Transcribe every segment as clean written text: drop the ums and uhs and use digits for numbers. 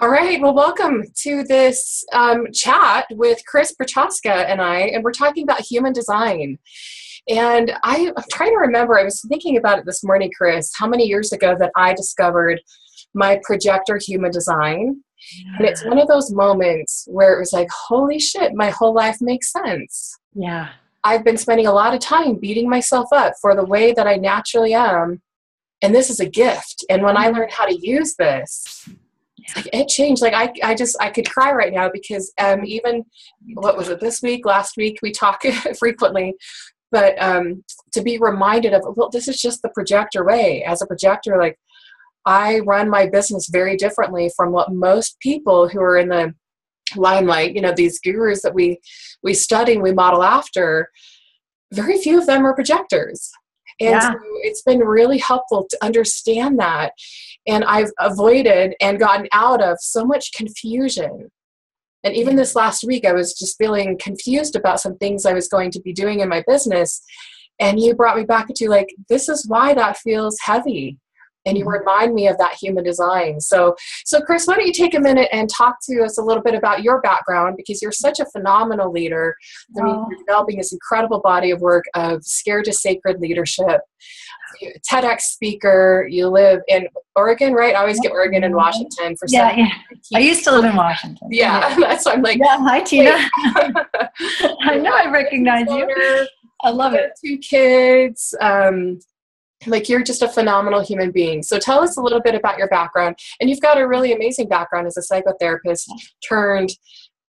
All right, well, welcome to this chat with Kris Prochaska and we're talking about human design. And I'm trying to remember, I was thinking about it this morning, Kris, how many years ago that I discovered my projector human design. And it's one of those moments where it was like, holy shit, my whole life makes sense. Yeah. I've been spending a lot of time beating myself up for the way that I naturally am. And this is a gift. And when I learned how to use this, it changed. Like I could cry right now because even what was it this week, last week, we talk frequently, but to be reminded of, well, this is just the projector way. As a projector, like I run my business very differently from what most people who are in the limelight, these gurus that we study and we model after, very few of them are projectors. And so it's been really helpful to understand that. And I've avoided and gotten out of so much confusion. And even this last week, I was just feeling confused about some things I was going to be doing in my business. And you brought me back to like, this is why that feels heavy. And you remind me of that human design. So Kris, why don't you take a minute and talk to us a little bit about your background, because you're such a phenomenal leader. I mean, you're developing this incredible body of work of Scared to Sacred leadership. You're a TEDx speaker. You live in Oregon, right? I always get Oregon and Washington for some reason. I used to live in Washington. Yeah. That's why I'm like, hi, Tina. I know I recognize you. I love it. 2 kids. Like you're just a phenomenal human being. So tell us a little bit about your background. And you've got a really amazing background as a psychotherapist turned,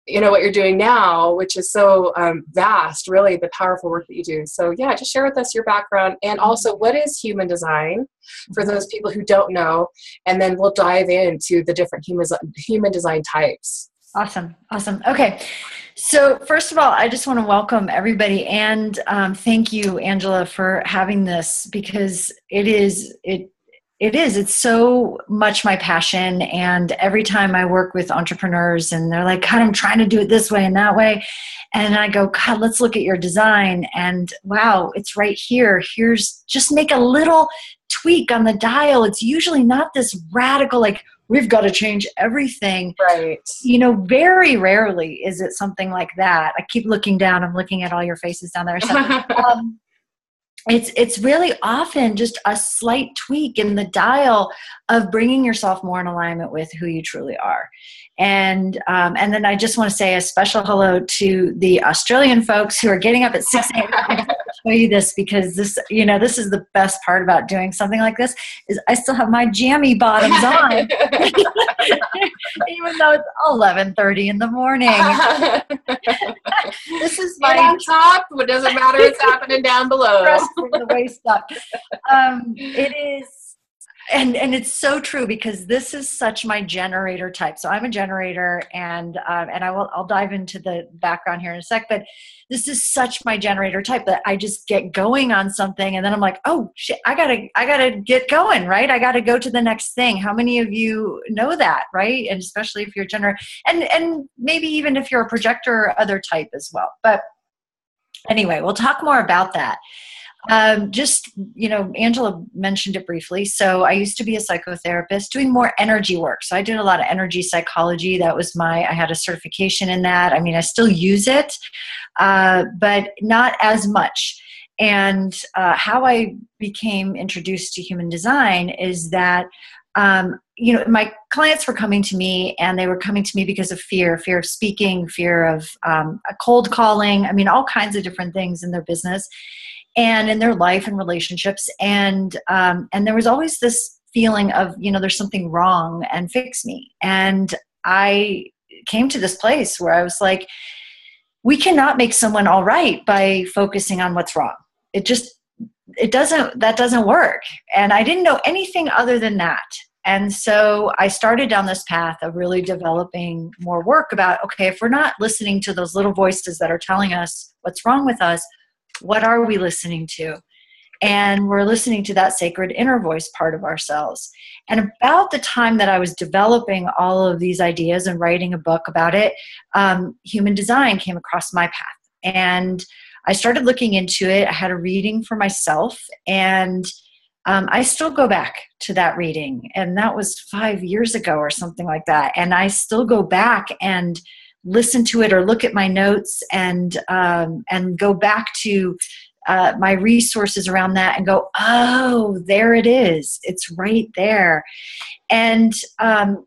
what you're doing now, which is so vast, really the powerful work that you do. So yeah, just share with us your background and also what is human design for those people who don't know. And then we'll dive into the different human design types. Awesome. Okay. So first of all, I just want to welcome everybody and thank you, Angela, for having this, because it's so much my passion. And every time I work with entrepreneurs and they're like, God, I'm trying to do it this way and that way. And I go, God, let's look at your design. And wow, it's right here. Here's just make a little tweak on the dial. It's usually not this radical, like, we've got to change everything. Right. Very rarely is it something like that. I keep looking down. I'm looking at all your faces down there. So, it's really often just a slight tweak in the dial of bringing yourself more in alignment with who you truly are. And then I just want to say a special hello to the Australian folks who are getting up at 6 a.m. to show you this, because this is the best part about doing something like this is I still have my jammy bottoms on, even though it's 11:30 in the morning. This is my on top. It doesn't matter what's happening down below. From the waist up. It is. And it's so true, because this is such my generator type. So I'm a generator, and I'll dive into the background here in a sec. But this is such my generator type that I just get going on something, and then I'm like, oh shit, I gotta get going, right? I gotta go to the next thing. How many of you know that, right? And especially if you're a generator, and maybe even if you're a projector or other type as well. But anyway, we'll talk more about that. Angela mentioned it briefly. So I used to be a psychotherapist doing more energy work. So I did a lot of energy psychology. I had a certification in that. I mean, I still use it, but not as much. And how I became introduced to human design is that, my clients were coming to me, and they were coming to me because of fear of speaking, fear of cold calling. I mean, all kinds of different things in their business and in their life and relationships. And there was always this feeling of, there's something wrong and fix me. And I came to this place where I was like, we cannot make someone all right by focusing on what's wrong. That doesn't work. And I didn't know anything other than that. And so I started down this path of really developing more work about, okay, if we're not listening to those little voices that are telling us what's wrong with us, what are we listening to? And we're listening to that sacred inner voice part of ourselves. And about the time that I was developing all of these ideas and writing a book about it, human design came across my path. And I started looking into it. I had a reading for myself, and I still go back to that reading, and that was 5 years ago or something like that. And I still go back and listen to it or look at my notes and go back to my resources around that and go, oh, there it is. It's right there. And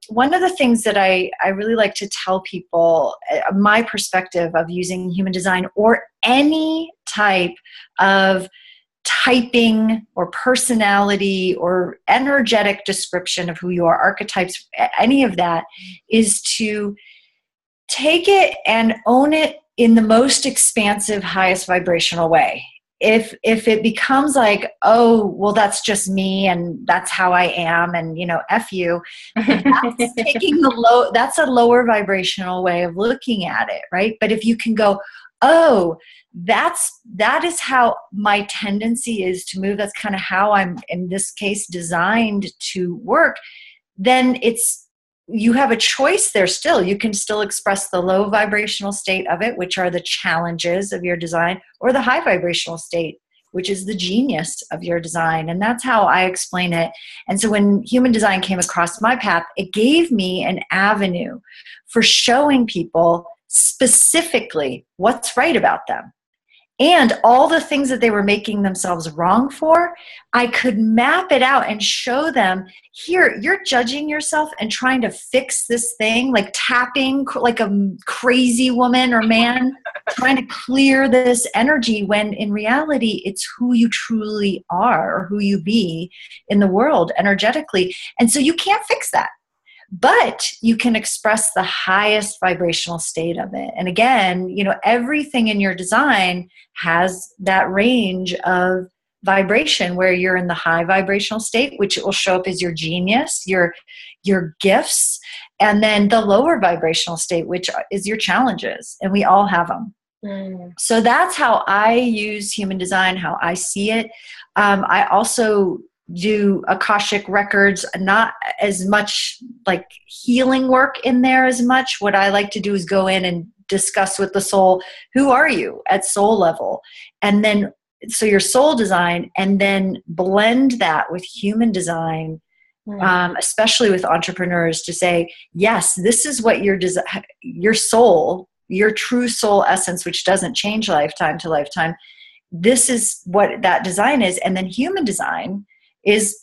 one of the things that I really like to tell people, my perspective of using human design or any type of typing or personality or energetic description of who you are, archetypes, any of that, is to take it and own it in the most expansive, highest vibrational way. If it becomes like, oh, well, that's just me and that's how I am and, F you, that's taking that's a lower vibrational way of looking at it, right? But if you can go, oh, that is how my tendency is to move, that's kind of how I'm, in this case, designed to work, then you have a choice there still. You can still express the low vibrational state of it, which are the challenges of your design, or the high vibrational state, which is the genius of your design. And that's how I explain it. And so when human design came across my path, it gave me an avenue for showing people specifically what's right about them. And all the things that they were making themselves wrong for, I could map it out and show them, here, you're judging yourself and trying to fix this thing, like tapping like a crazy woman or man, trying to clear this energy, when in reality, it's who you truly are or who you be in the world energetically. And so you can't fix that. But you can express the highest vibrational state of it. And again, everything in your design has that range of vibration where you're in the high vibrational state, which will show up as your genius, your gifts, and then the lower vibrational state, which is your challenges. And we all have them. So that's how I use human design, how I see it. I also do Akashic records, not as much like healing work in there as much. What I like to do is go in and discuss with the soul, who are you at soul level? And then, so your soul design, and then blend that with human design, especially with entrepreneurs, to say, yes, this is what your soul, your true soul essence, which doesn't change lifetime to lifetime. This is what that design is. And then human design is,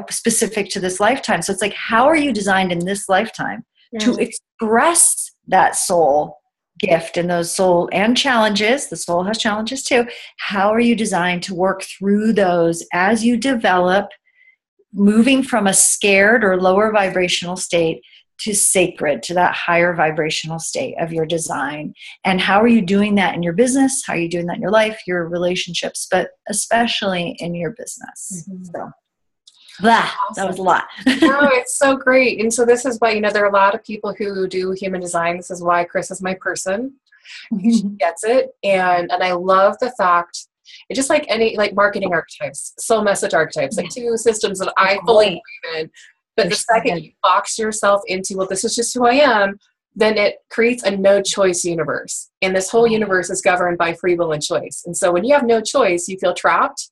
specific to this lifetime. So it's like, how are you designed in this lifetime to express that soul gift and those soul and challenges? The soul has challenges too. How are you designed to work through those as you develop, moving from a scared or lower vibrational state to sacred, to that higher vibrational state of your design? And how are you doing that in your business? How are you doing that in your life, your relationships, but especially in your business? So, that was a lot. No, it's so great. And so this is why, there are a lot of people who do human design. This is why Kris is my person. She gets it. And I love the fact, it's just like marketing archetypes, soul message archetypes, like two systems that I fully believe in. But the second you box yourself into, well, this is just who I am, then it creates a no choice universe. And this whole universe is governed by free will and choice. And so when you have no choice, you feel trapped.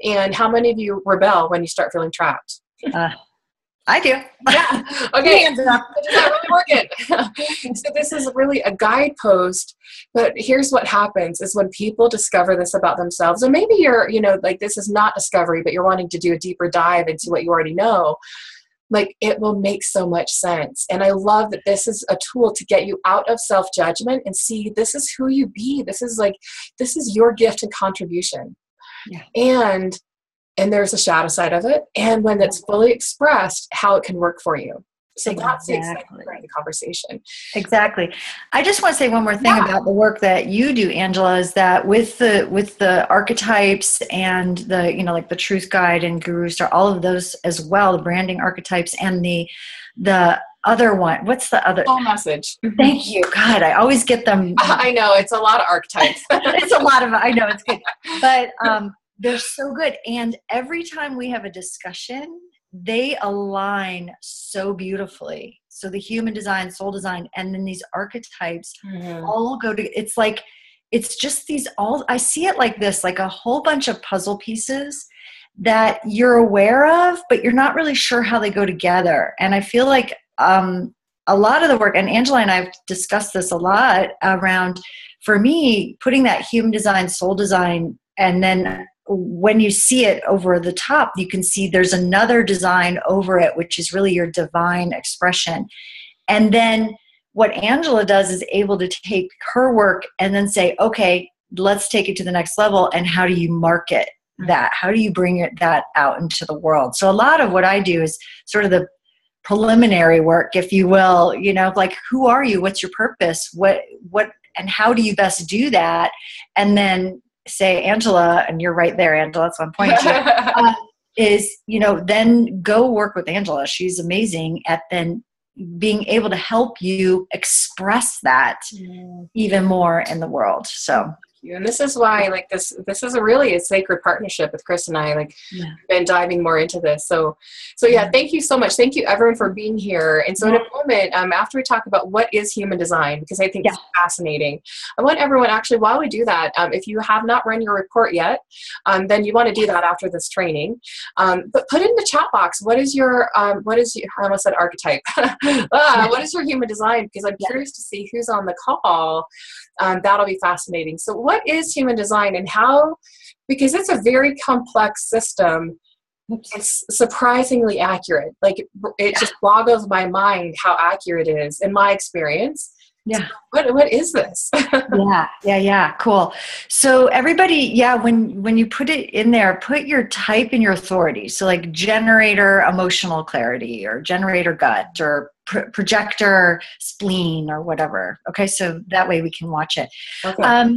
And how many of you rebel when you start feeling trapped? I do. Yeah. Okay. It's not really working. So this is really a guidepost. But here's what happens is when people discover this about themselves, or maybe you're, this is not discovery, but you're wanting to do a deeper dive into what you already know. It will make so much sense. And I love that this is a tool to get you out of self-judgment and see, this is who you be. This is your gift and contribution. Yeah. And there's a shadow side of it. And when it's fully expressed, how it can work for you. So that's the exciting part of the conversation. Exactly. I just want to say one more thing about the work that you do, Angela, is that with the archetypes and the, like the Truth Guide and Guru Star, all of those as well, the branding archetypes and the other one. What's the other? Soul message. Thank you. God, I always get them. I know. It's a lot of archetypes. It's a lot of, I know it's good. But they're so good. And every time we have a discussion, they align so beautifully. So the human design, soul design, and then these archetypes all go to, it's just these all, I see it like this, like a whole bunch of puzzle pieces. that you're aware of, but you're not really sure how they go together. And I feel like a lot of the work, and Angela and I have discussed this a lot around, for me, putting that human design, soul design, and then when you see it over the top, you can see there's another design over it, which is really your divine expression. And then what Angela does is able to take her work and then say, okay, let's take it to the next level. And how do you market that? How do you bring that out into the world? So a lot of what I do is sort of the preliminary work, if you will, like, who are you? What's your purpose? What, and how do you best do that? And then say, Angela, and you're right there, Angela, that's what I'm pointing to, is, then go work with Angela. She's amazing at then being able to help you express that even more in the world. So. And this is why, like, this is a sacred partnership with Kris and I, like, been diving more into this. So yeah, thank you so much. Thank you everyone for being here. And so in a moment, after we talk about what is human design, because I think it's fascinating, I want everyone, actually, while we do that, if you have not run your report yet, then you want to do that after this training. But put in the chat box, what is your, I almost said archetype. What is your human design? Because I'm curious to see who's on the call. That'll be fascinating. So what is human design, and how, because it's a very complex system, it's surprisingly accurate. Like, it just boggles my mind how accurate it is in my experience. Yeah. So what is this? Yeah. Cool. So everybody, when you put it in there, put your type and your authority. So like generator, emotional clarity, or generator gut, or projector, spleen, or whatever. Okay. So that way we can watch it. Okay.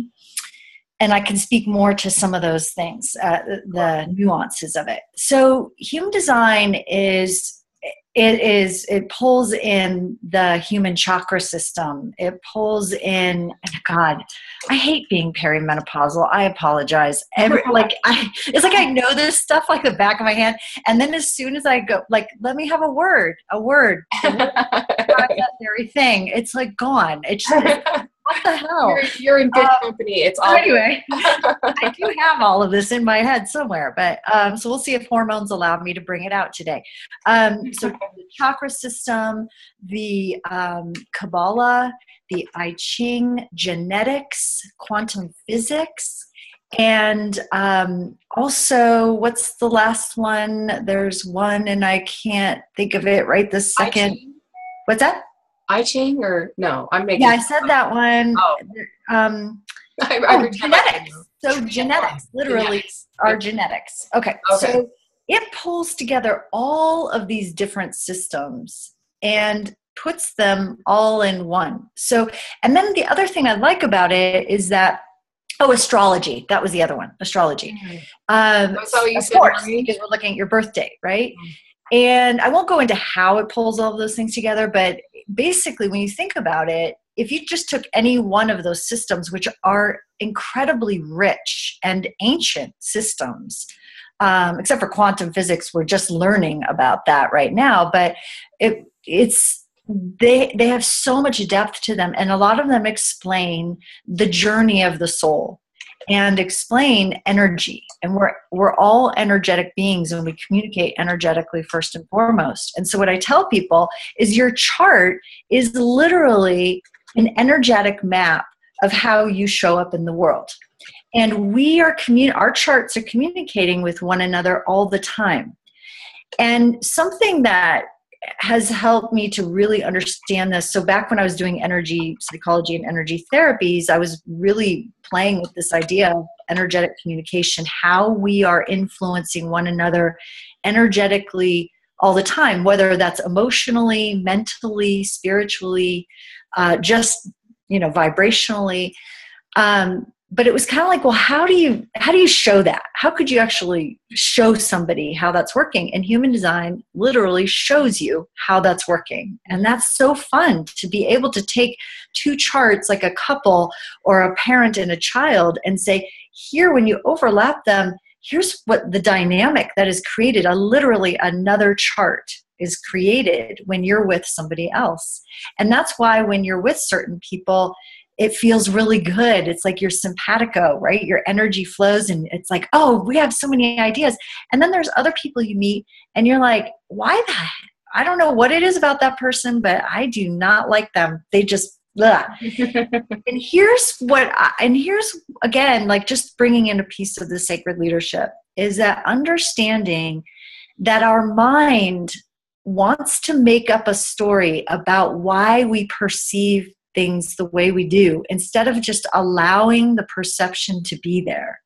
And I can speak more to some of those things, the nuances of it. So human design it pulls in the human chakra system. It pulls in, God, I hate being perimenopausal. I apologize. It's like I know this stuff like the back of my hand. And then as soon as I go, like, let me have a word, that very thing, it's like gone. It's just, what the hell? You're in good company. It's all anyway. I do have all of this in my head somewhere, but so we'll see if hormones allow me to bring it out today. So the chakra system, the Kabbalah, the I Ching, genetics, quantum physics, and also, what's the last one? There's one, and I can't think of it right this second. What's that? I Ching, or no? I'm making. Yeah, I said that one. Genetics. So genetics, literally, are genetics. Okay. So it pulls together all of these different systems and puts them all in one. So, and then the other thing I like about it is that, astrology. That was the other one, astrology. So you of said, course, because we're looking at your birth date, right? And I won't go into how it pulls all of those things together, but basically when you think about it, if you just took any one of those systems, which are incredibly rich and ancient systems, except for quantum physics, we're just learning about that right now, but they have so much depth to them, and a lot of them explain the journey of the soul and explain energy. And we're all energetic beings, and we communicate energetically first and foremost. And so what I tell people is your chart is literally an energetic map of how you show up in the world. And our charts are communicating with one another all the time. And something that has helped me to really understand this. So back when I was doing energy psychology and energy therapies, I was really playing with this idea of energetic communication, how we are influencing one another energetically all the time, whether that's emotionally, mentally, spiritually, just, vibrationally. But it was kind of like, well, how do you show that? How could you actually show somebody how that's working? And human design literally shows you how that's working. And that's so fun to be able to take two charts, like a couple or a parent and a child, and say, here, when you overlap them, here's what the dynamic that is created. Literally another chart is created when you're with somebody else. And that's why when you're with certain people, it feels really good. It's like your simpatico, right? Your energy flows and it's like, oh, we have so many ideas. And then there's other people you meet and you're like, why that? I don't know what it is about that person, but I do not like them. They just, ugh. And here's again, like just bringing in a piece of the sacred leadership is that understanding that our mind wants to make up a story about why we perceive things the way we do instead of just allowing the perception to be there.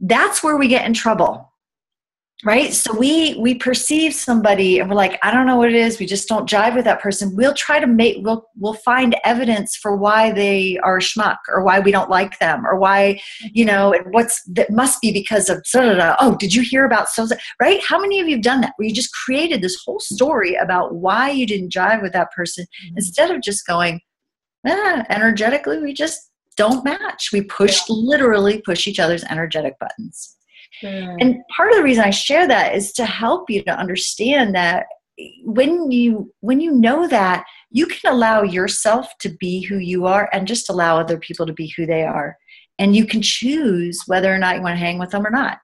That's where we get in trouble. Right? So we perceive somebody and we're like, I don't know what it is. We just don't jive with that person. We'll try to we'll find evidence for why they are a schmuck or why we don't like them or why, and that must be because of, oh, did you hear about so, right? How many of you have done that where you just created this whole story about why you didn't jive with that person instead of just going, energetically, we just don't match. We literally push each other's energetic buttons. And part of the reason I share that is to help you to understand that when you know that, you can allow yourself to be who you are and just allow other people to be who they are. And you can choose whether or not you want to hang with them or not.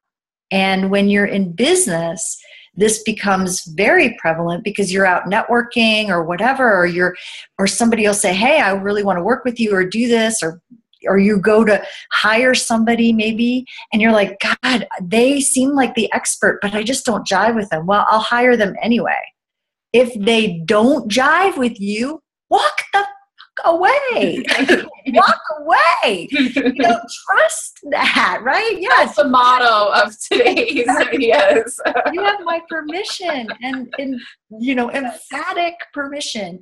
And when you're in business, this becomes very prevalent because you're out networking or whatever, or somebody will say, hey, I really want to work with you or do this, or you go to hire somebody maybe, and you're like, God, they seem like the expert, but I just don't jive with them. Well, I'll hire them anyway. If they don't jive with you, walk the fuck away. Walk away. Trust that, right? Yeah, that's the motto of today's ideas. You have my permission and emphatic permission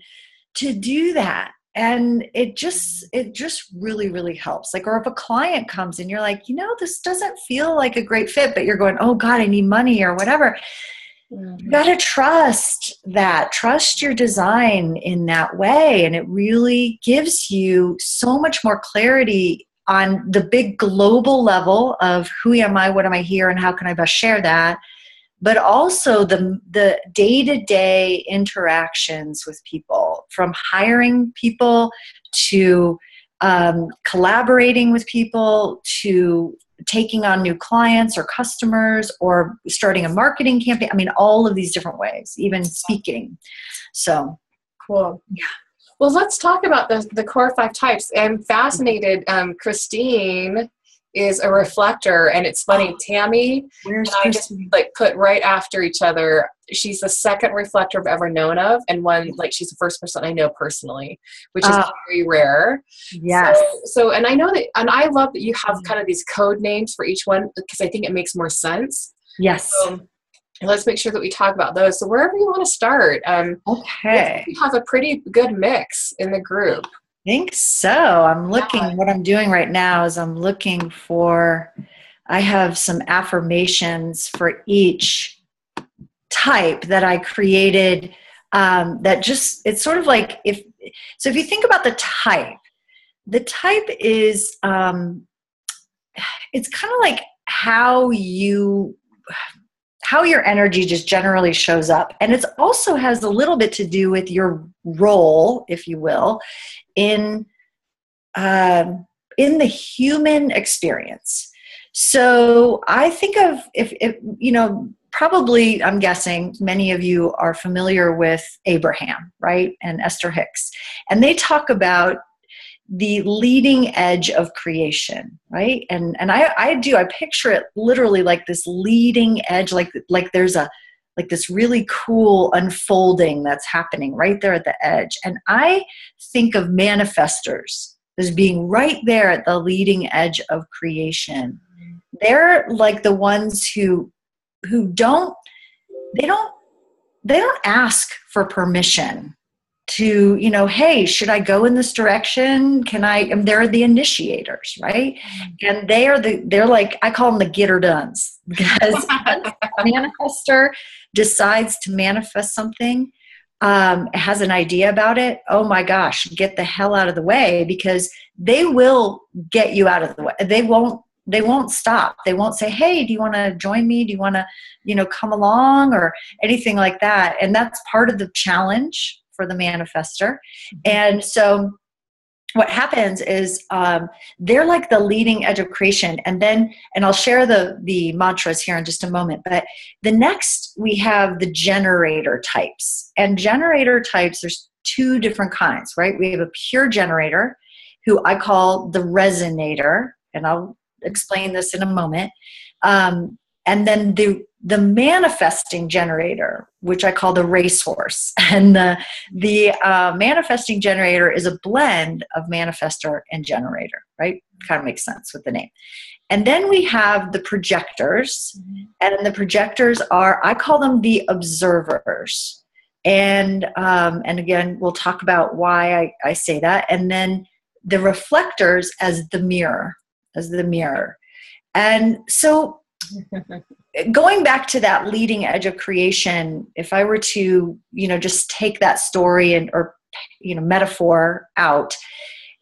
to do that. And it just really, really helps. Like, or if a client comes and you're like, this doesn't feel like a great fit, but you're going, oh God, I need money or whatever. You got to trust your design in that way. And it really gives you so much more clarity on the big global level of who am I, what am I here, and how can I best share that. But also the day-to-day interactions with people, from hiring people to collaborating with people to taking on new clients or customers or starting a marketing campaign. I mean, all of these different ways, even speaking. So cool. Yeah. Well, let's talk about the core 5 types. I'm fascinated. Christine is a reflector, and it's funny. Tammy and I just put right after each other. She's the second reflector I've ever known of, and she's the first person I know personally, which is very rare. Yes. So, and I know that, and I love that you have kind of these code names for each one because I think it makes more sense. Yes. So let's make sure that we talk about those. So wherever you want to start. Okay. We have a pretty good mix in the group. I think so. I'm looking, what I'm doing right now is I have some affirmations for each type that I created it's sort of like if you think about the type is, it's kind of like how your energy just generally shows up. And it also has a little bit to do with your role, if you will, in the human experience. So I think of if probably, I'm guessing many of you are familiar with Abraham, right? And Esther Hicks. And they talk about the leading edge of creation, right? And I picture it literally like this leading edge, like there's this really cool unfolding that's happening right there at the edge. And I think of manifestors as being right there at the leading edge of creation. They're like the ones who don't ask for permission to, hey, should I go in this direction? And they're the initiators, right? And they're like, I call them the get-her-dones, because once a manifestor decides to manifest something, has an idea about it, oh my gosh, get the hell out of the way, because they will get you out of the way. They won't stop. They won't say, hey, do you want to join me? Do you want to, come along or anything like that? And that's part of the challenge for the manifestor. And so what happens is they're like the leading edge of creation. And I'll share the mantras here in just a moment, but the next we have the generator types. And generator types, there's two different kinds, right? We have a pure generator, who I call the resonator, and I'll explain this in a moment. And then the manifesting generator, which I call the racehorse. And the manifesting generator is a blend of manifestor and generator, right? Kind of makes sense with the name. And then we have the projectors. And the projectors are, I call them the observers. And again, we'll talk about why I say that. And then the reflectors as the mirror. And so going back to that leading edge of creation, if I were to, just take that story or metaphor out,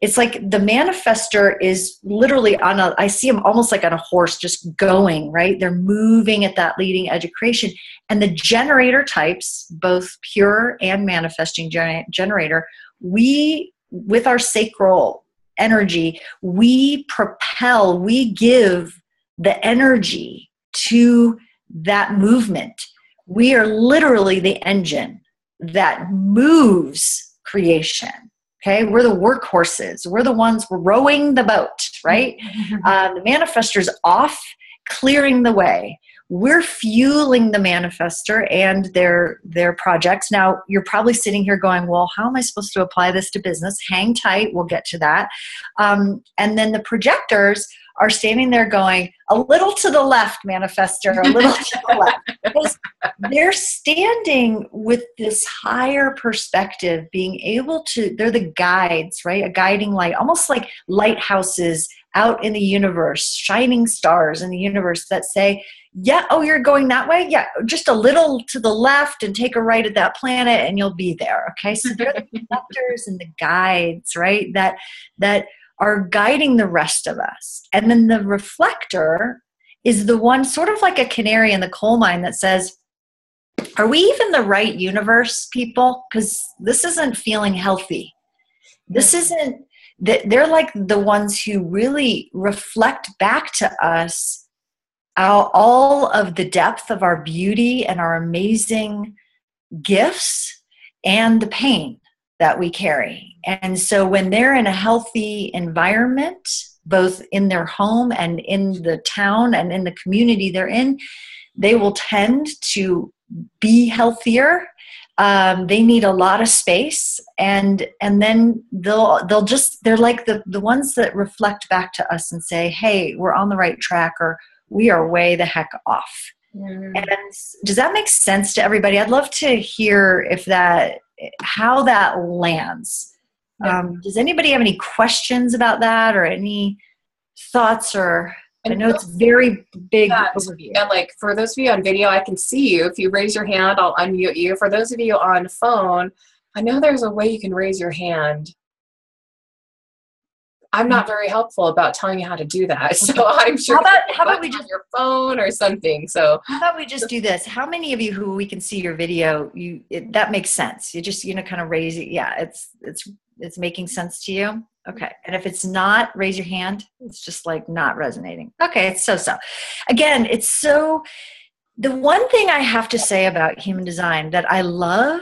it's like the manifestor is literally I see them almost like on a horse just going, right? They're moving at that leading edge of creation. And the generator types, both pure and manifesting generator, with our sacral energy, we give the energy to that movement. We are literally the engine that moves creation. Okay, we're the workhorses. We're the ones rowing the boat, right? The manifestor's off, clearing the way. We're fueling the manifestor and their projects. Now, you're probably sitting here going, well, how am I supposed to apply this to business? Hang tight. We'll get to that. And then the projectors are standing there going, a little to the left, manifestor, a little to the left. Because they're standing with this higher perspective, being able to, they're the guides, right? A guiding light, almost like lighthouses out in the universe, shining stars in the universe that say, yeah, oh, you're going that way? Yeah, just a little to the left and take a right at that planet and you'll be there, okay? So they're the conductors and the guides, right, that are guiding the rest of us. And then the reflector is the one, sort of like a canary in the coal mine, that says, are we even the right universe, people? Because this isn't feeling healthy. This isn't, they're like the ones who really reflect back to us all of the depth of our beauty and our amazing gifts and the pain that we carry. And so when they're in a healthy environment, both in their home and in the town and in the community they're in, they will tend to be healthier. They need a lot of space, and then they're like the ones that reflect back to us and say, hey, we're on the right track, or we are way the heck off. And does that make sense to everybody? I'd love to hear how that lands. Does anybody have any questions about that, or any thoughts? Or I know it's very big overview. And like for those of you on video, I can see you. If you raise your hand, I'll unmute you. For those of you on phone, I know there's a way you can raise your hand. I'm not very helpful about telling you how to do that. So I'm sure how about we just your phone or something. So how about we just do this? How many of you who we can see your video, that makes sense. You just, kind of raise it. Yeah, it's making sense to you. Okay. And if it's not, raise your hand. It's just like not resonating. Okay. It's so. Again, the one thing I have to say about human design that I love,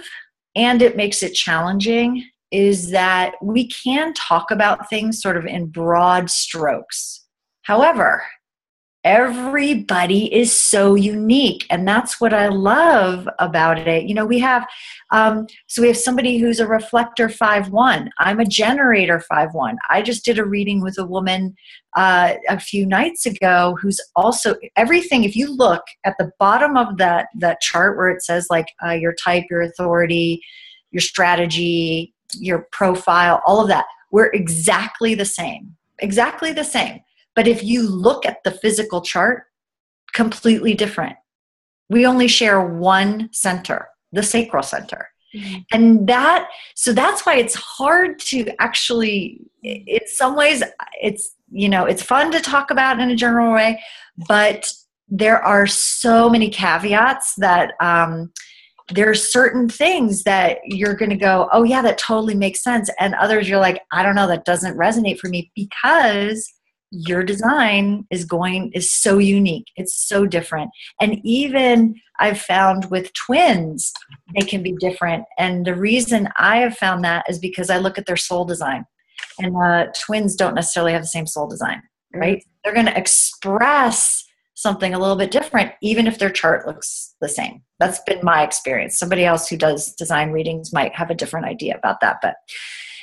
and it makes it challenging, is that we can talk about things sort of in broad strokes. However, everybody is so unique, and that's what I love about it. We have somebody who's a reflector 5/1. I'm a generator 5/1. I just did a reading with a woman a few nights ago who's also everything. If you look at the bottom of that chart where it says like your type, your authority, your strategy, your profile, all of that, we're exactly the same. But if you look at the physical chart, completely different. We only share one center, the sacral center. Mm-hmm. And that's why it's hard to actually, in some ways, it's fun to talk about in a general way, but there are so many caveats that there are certain things that you're going to go, oh yeah, that totally makes sense. And others you're like, I don't know, that doesn't resonate for me, because your design is so unique. It's so different. And even I've found with twins, they can be different. And the reason I have found that is because I look at their soul design, and twins don't necessarily have the same soul design, right? They're going to express something a little bit different, even if their chart looks the same. That's been my experience. Somebody else who does design readings might have a different idea about that. But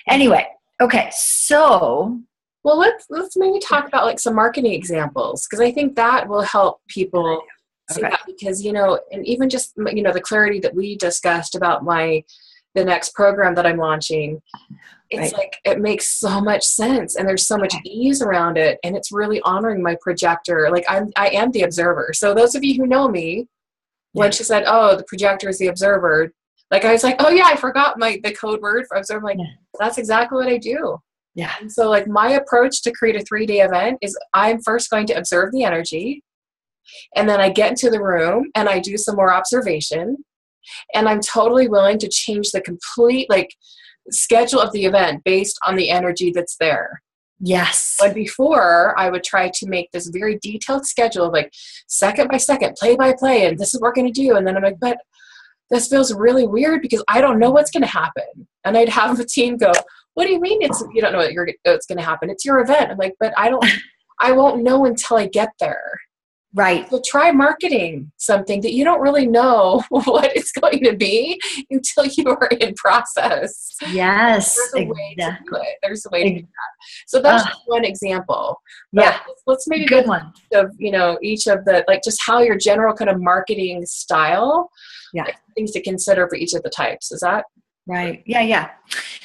anyway, okay. So, well, let's maybe talk about like some marketing examples, because I think that will help people see that, because, you know, and even just, you know, the clarity that we discussed about the next program that I'm launching, it's like, it makes so much sense, and there's so much ease around it, and it's really honoring my projector. Like I am the observer. So those of you who know me, when she said, oh, the projector is the observer, like I was like, oh yeah, I forgot the code word for observer. Like, that's exactly what I do. Yeah. And so like my approach to create a 3-day event is I'm first going to observe the energy, and then I get into the room and I do some more observation, and I'm totally willing to change the complete like schedule of the event based on the energy that's there. Yes. But before, I would try to make this very detailed schedule of like second by second, play by play, and this is what we're going to do. And then I'm like, but this feels really weird because I don't know what's going to happen. And I'd have the team go, what do you mean you don't know what's going to happen? It's your event. I'm like, but I won't know until I get there. Right. So try marketing something that you don't really know what it's going to be until you are in process. Yes. There's a way to do it. There's a way to do that. So that's just one example. But let's maybe good go one of, you know, each of the, like just how your general kind of marketing style, like things to consider for each of the types. Is that? Right. Yeah.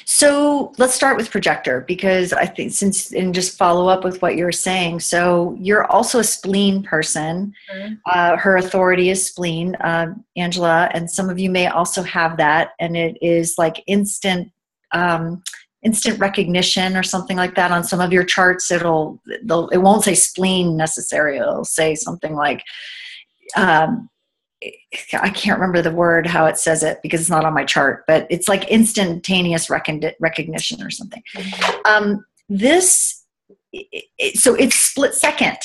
So let's start with projector, because I think and just follow up with what you're saying. So you're also a spleen person. Her authority is spleen, Angela, and some of you may also have that. And it is like instant recognition or something like that on some of your charts. It won't say spleen necessarily. It'll say something like, I can't remember the word, how it says it, because it's not on my chart, but it's like instantaneous recognition or something. So it's split second.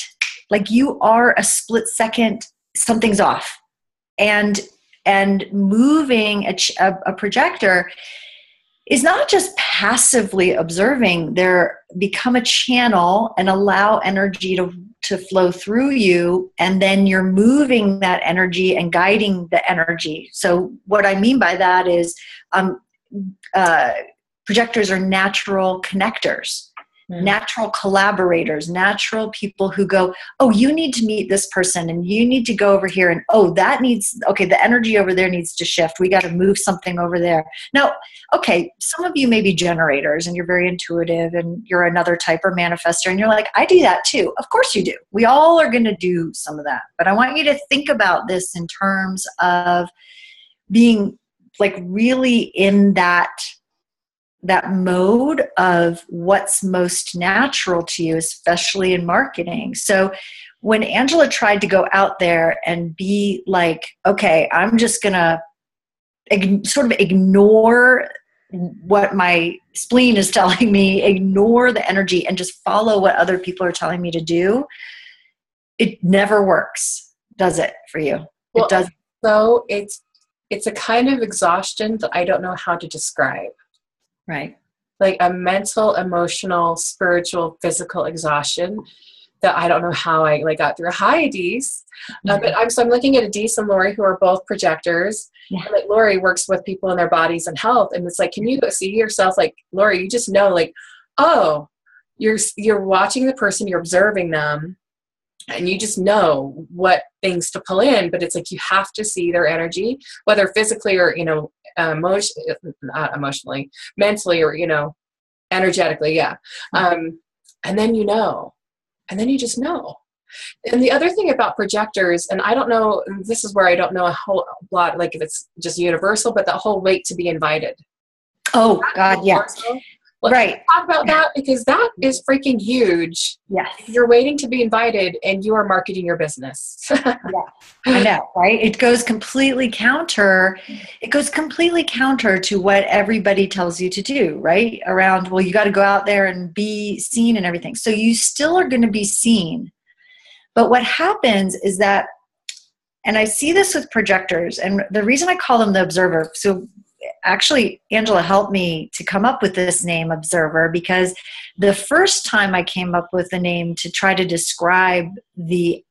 Like you are a split second, something's off. And moving a projector is not just passively observing. There become a channel and allow energy to flow through you, and then you're moving that energy and guiding the energy. So what I mean by that is projectors are natural connectors, natural collaborators, natural people who go, oh, you need to meet this person and you need to go over here, and the energy over there needs to shift. We got to move something over there. Now, okay, some of you may be generators and you're very intuitive and you're another type or manifestor and you're like, I do that too. Of course you do. We all are going to do some of that. But I want you to think about this in terms of being like really in that mode of what's most natural to you, especially in marketing. So when Angela tried to go out there and be like, okay, I'm just going to sort of ignore what my spleen is telling me, ignore the energy and just follow what other people are telling me to do, it never works, does it, for you? Well, it does. So it's a kind of exhaustion that I don't know how to describe. Right. Like a mental, emotional, spiritual, physical exhaustion that I don't know how I got through. Hi, Adese. But I'm looking at Adese and Lori, who are both projectors. Yeah. And Lori works with people in their bodies and health. And it's like, can you see yourself, like, Lori, you just know, like, oh, you're watching the person, you're observing them, and you just know what things to pull in. But it's like you have to see their energy, whether physically or, not emotionally, mentally, or, energetically. Yeah. And then and then you just know. And the other thing about projectors, and I don't know, this is where I don't know a whole lot, like if it's just universal, but the whole wait to be invited. Oh God, yeah. Let's Right. talk about that, because that is freaking huge. Yes. You're waiting to be invited and you are marketing your business. Yeah, I know, right? It goes completely counter. It goes completely counter to what everybody tells you to do, right? Around, well, you got to go out there and be seen and everything. So you still are going to be seen. But what happens is that, and I see this with projectors, and the reason I call them the observer, so actually Angela helped me to come up with this name observer, because the first time I came up with the name to try to describe the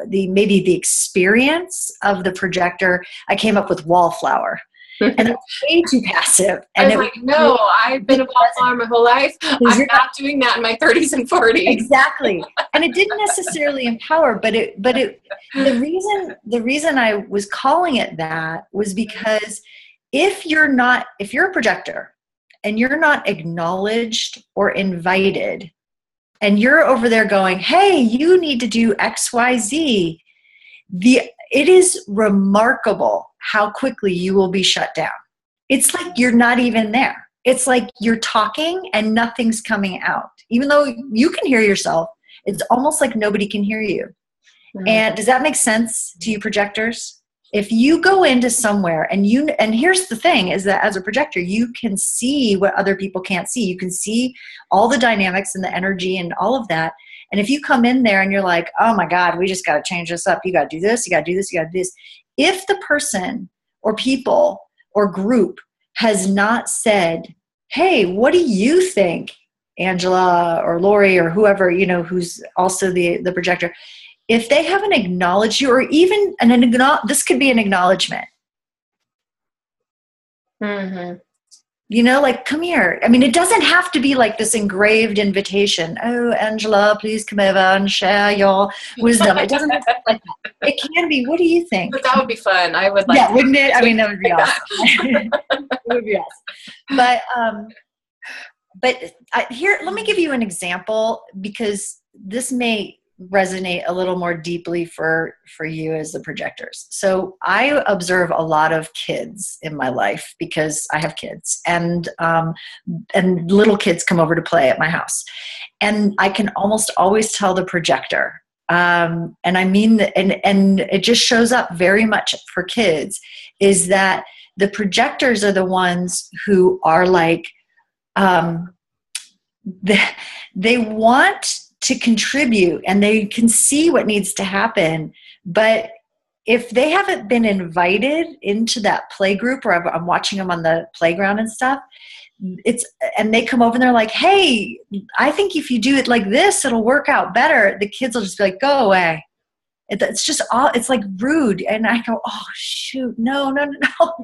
maybe the experience of the projector, I came up with wallflower. And it's way too passive. And I was like, no, I've been a wallflower my whole life. I'm not doing that in my 30s and 40s. Exactly. And it didn't necessarily empower, but the reason I was calling it that was because if you're a projector and you're not acknowledged or invited, and you're over there going, hey, you need to do X, Y, Z, it is remarkable how quickly you will be shut down. It's like you're not even there. It's like you're talking and nothing's coming out. Even though you can hear yourself, it's almost like nobody can hear you. Mm-hmm. And does that make sense to you projectors? If you go into somewhere and here's the thing is that as a projector, you can see what other people can't see. You can see all the dynamics and the energy and all of that. And if you come in there and you're like, oh my God, we just got to change this up. You got to do this. You got to do this. You got to do this. If the person or people or group has not said, hey, what do you think, Angela or Lori or whoever, who's also the projector, if they haven't acknowledged you, or even this could be an acknowledgement. Mm-hmm. Like, come here. I mean, it doesn't have to be like this engraved invitation. Oh, Angela, please come over and share your wisdom. It doesn't have to be like that. It can be, what do you think? But that would be fun. I would like. Yeah, wouldn't it? I mean, that would be awesome. It would be awesome. But here, let me give you an example, because this may resonate a little more deeply for you as the projectors. So I observe a lot of kids in my life because I have kids, and little kids come over to play at my house, and I can almost always tell the projector. And I mean that, and it just shows up very much for kids, is that the projectors are the ones who are like, they want to contribute and they can see what needs to happen. But if they haven't been invited into that play group, or I'm watching them on the playground and stuff, and they come over and they're like, hey, I think if you do it like this, it'll work out better. The kids will just be like, go away. It's just all, it's like rude. And I go, oh shoot, no.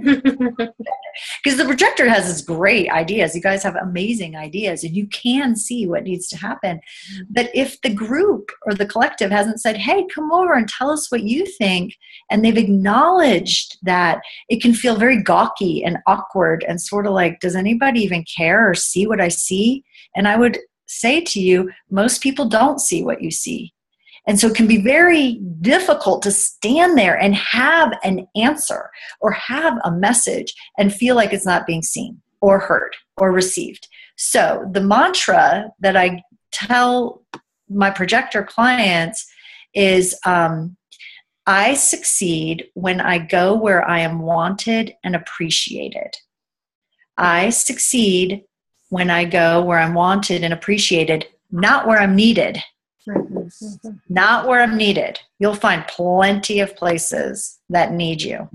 Because the projector has this great ideas. You guys have amazing ideas and you can see what needs to happen. But if the group or the collective hasn't said, hey, come over and tell us what you think, and they've acknowledged that, it can feel very gawky and awkward and sort of like, does anybody even care or see what I see? And I would say to you, most people don't see what you see. And so it can be very difficult to stand there and have an answer or have a message and feel like it's not being seen or heard or received. So the mantra that I tell my projector clients is, I succeed when I go where I am wanted and appreciated. I succeed when I go where I'm wanted and appreciated, not where I'm needed. Not where I'm needed. You'll find plenty of places that need you.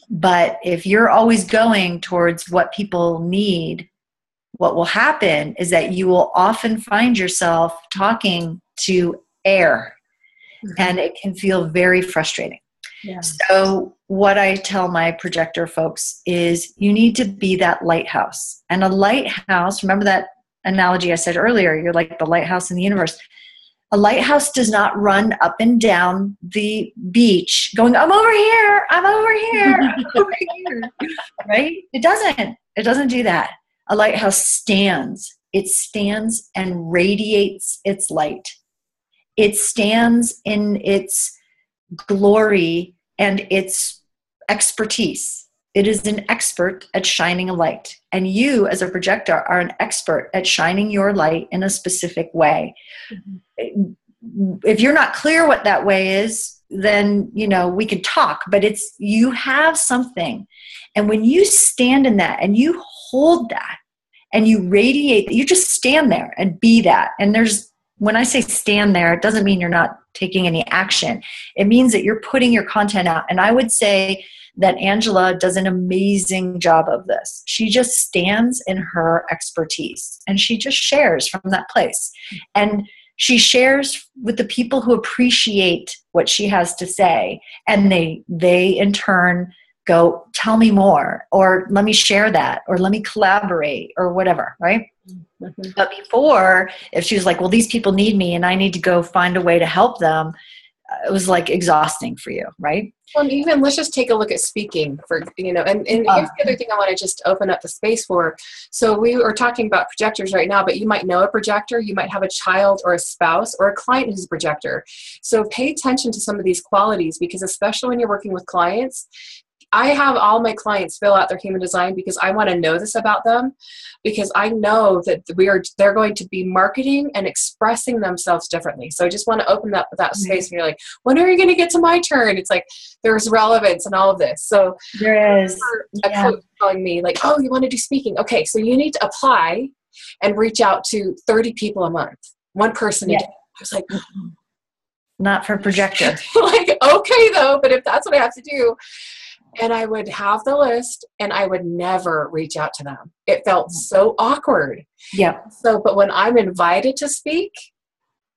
But if you're always going towards what people need, what will happen is that you will often find yourself talking to air, and it can feel very frustrating. Yeah. So what I tell my projector folks is you need to be that lighthouse. And a lighthouse, remember that analogy I said earlier, you're like the lighthouse in the universe. A lighthouse does not run up and down the beach going, I'm over here, I'm over here, I'm over here, right? It doesn't do that. A lighthouse stands. It stands and radiates its light. It stands in its glory and its expertise. It is an expert at shining a light. And you, as a projector, are an expert at shining your light in a specific way. If you're not clear what that way is, then, we can talk, but you have something. And when you stand in that and you hold that and you radiate, you just stand there and be that. And when I say stand there, it doesn't mean you're not taking any action. It means that you're putting your content out. And I would say that Angella does an amazing job of this. She just stands in her expertise and she just shares from that place. And she shares with the people who appreciate what she has to say. And they in turn go, tell me more, or let me share that, or let me collaborate, or whatever, right? Mm-hmm. But before, if she was like, well, these people need me and I need to go find a way to help them, it was like exhausting for you, right? Well, and even let's just take a look at speaking and here's the other thing I want to just open up the space for. So we are talking about projectors right now, but you might know a projector, you might have a child or a spouse or a client who's a projector. So pay attention to some of these qualities, because especially when you're working with clients, I have all my clients fill out their human design because I want to know this about them, because I know that they're going to be marketing and expressing themselves differently. So I just want to open up that space. And you're like, when are you going to get to my turn? It's like, there's relevance in all of this. So there is a coach telling me like, oh, you want to do speaking? Okay. So you need to apply and reach out to 30 people a month, one person a day. I was like, not for projector. Like, okay though, but if that's what I have to do. And I would have the list and I would never reach out to them. It felt so awkward. Yeah. So, but when I'm invited to speak,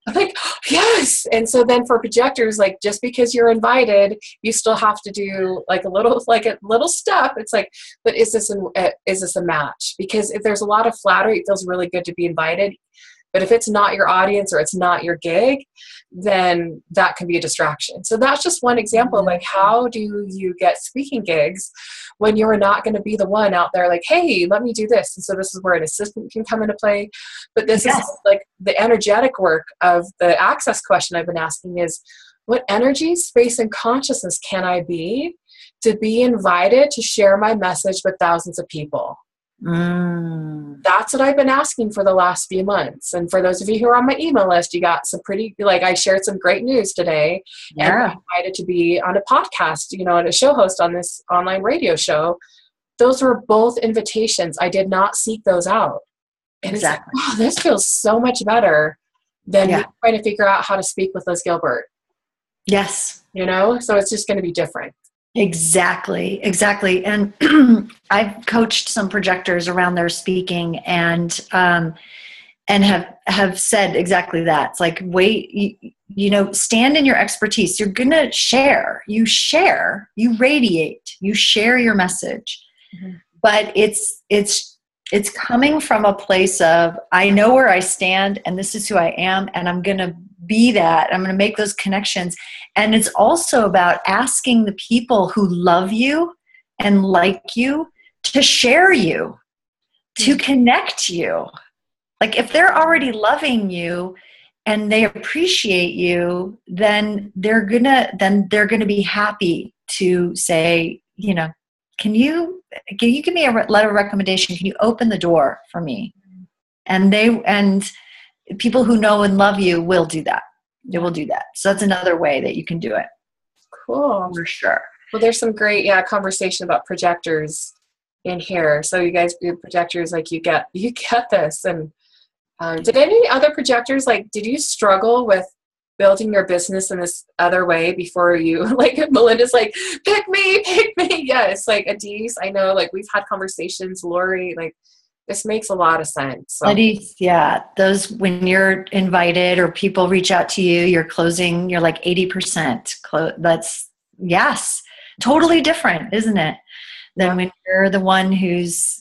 I'm like, oh, yes. And so then for projectors, like, just because you're invited, you still have to do like a little step. It's like, but is this a match? Because if there's a lot of flattery, it feels really good to be invited. But if it's not your audience or it's not your gig, then that can be a distraction. So that's just one example. Like, how do you get speaking gigs when you're not going to be the one out there like, hey, let me do this. And so this is where an assistant can come into play. But this is like the energetic work of the access question I've been asking is, what energy, space, and consciousness can I be to be invited to share my message with thousands of people? That's what I've been asking for the last few months. And for those of you who are on my email list, you got some I shared some great news today and I'm invited to be on a podcast, and a show host on this online radio show. Those were both invitations. I did not seek those out. And exactly. It's like, this feels so much better than trying to figure out how to speak with Liz Gilbert. Yes. So it's just going to be different. Exactly. And I've coached some projectors around their speaking and have said exactly that. It's like, wait, stand in your expertise. You're going to share, you radiate, you share your message, but it's coming from a place of, I know where I stand and this is who I am. And I'm going to be that. I'm going to make those connections. And it's also about asking the people who love you and like you to share you, to connect you. Like, if they're already loving you and they appreciate you, then they're gonna be happy to say, can you give me a letter of recommendation? Can you open the door for me? And people who know and love you will do that. They will do that. So that's another way that you can do it. Cool. For sure. Well, there's some great, conversation about projectors in here. So you guys, projectors, like you get this. And did any other projectors, did you struggle with building your business in this other way before you, Melinda's like, pick me. Yes. Adise, I know, we've had conversations, Lori, this makes a lot of sense. So. Those, when you're invited or people reach out to you, you're closing, you're 80%. That's, totally different, isn't it? Than when you're the one who's,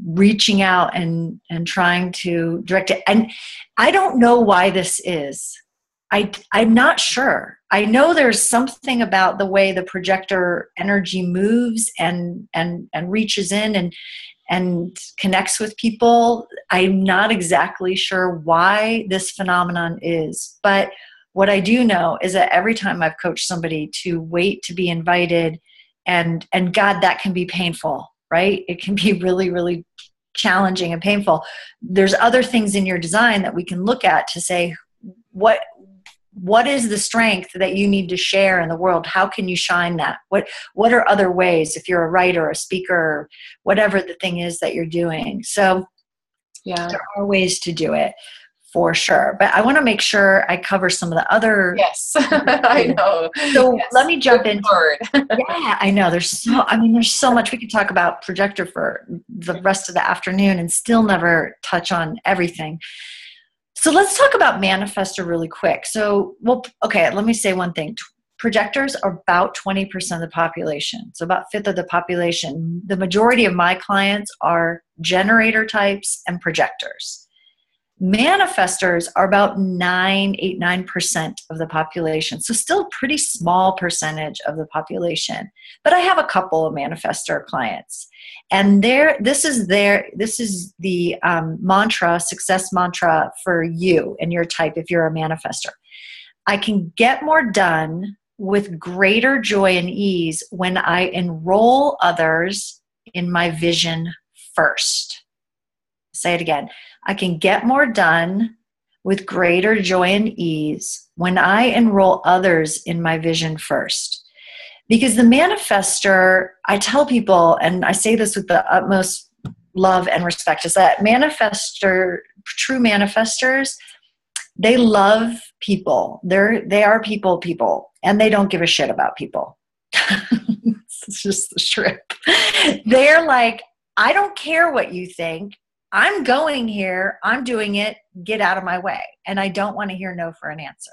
reaching out and trying to direct it. And I don't know why this is. I'm not sure. I know there's something about the way the projector energy moves and reaches in and connects with people. I'm not exactly sure why this phenomenon is, but what I do know is that every time I've coached somebody to wait to be invited And God, that can be painful, right? It can be really, really challenging and painful. There's other things in your design that we can look at to say, what is the strength that you need to share in the world? How can you shine that? What are other ways, if you're a writer, a speaker, whatever the thing is that you're doing? So yeah, there are ways to do it for sure. But I want to make sure I cover some of the other. yes, I know. So yes. let me jump into forward. Yeah, I know. There's so much we could talk about projector for the rest of the afternoon and still never touch on everything. So let's talk about manifestor really quick. So, okay, let me say one thing. Projectors are about 20% of the population. So about a fifth of the population. The majority of my clients are generator types and projectors. Manifestors are about 9% of the population. So still a pretty small percentage of the population. But I have a couple of manifestor clients. And this is the mantra, success mantra for you and your type if you're a manifestor. I can get more done with greater joy and ease when I enroll others in my vision first. Say it again. I can get more done with greater joy and ease when I enroll others in my vision first. Because the manifestor, I tell people, and I say this with the utmost love and respect, is that true manifestors, they love people. They are people, and they don't give a shit about people. It's just the truth. They're like, I don't care what you think. I'm going here. I'm doing it. Get out of my way. And I don't want to hear no for an answer.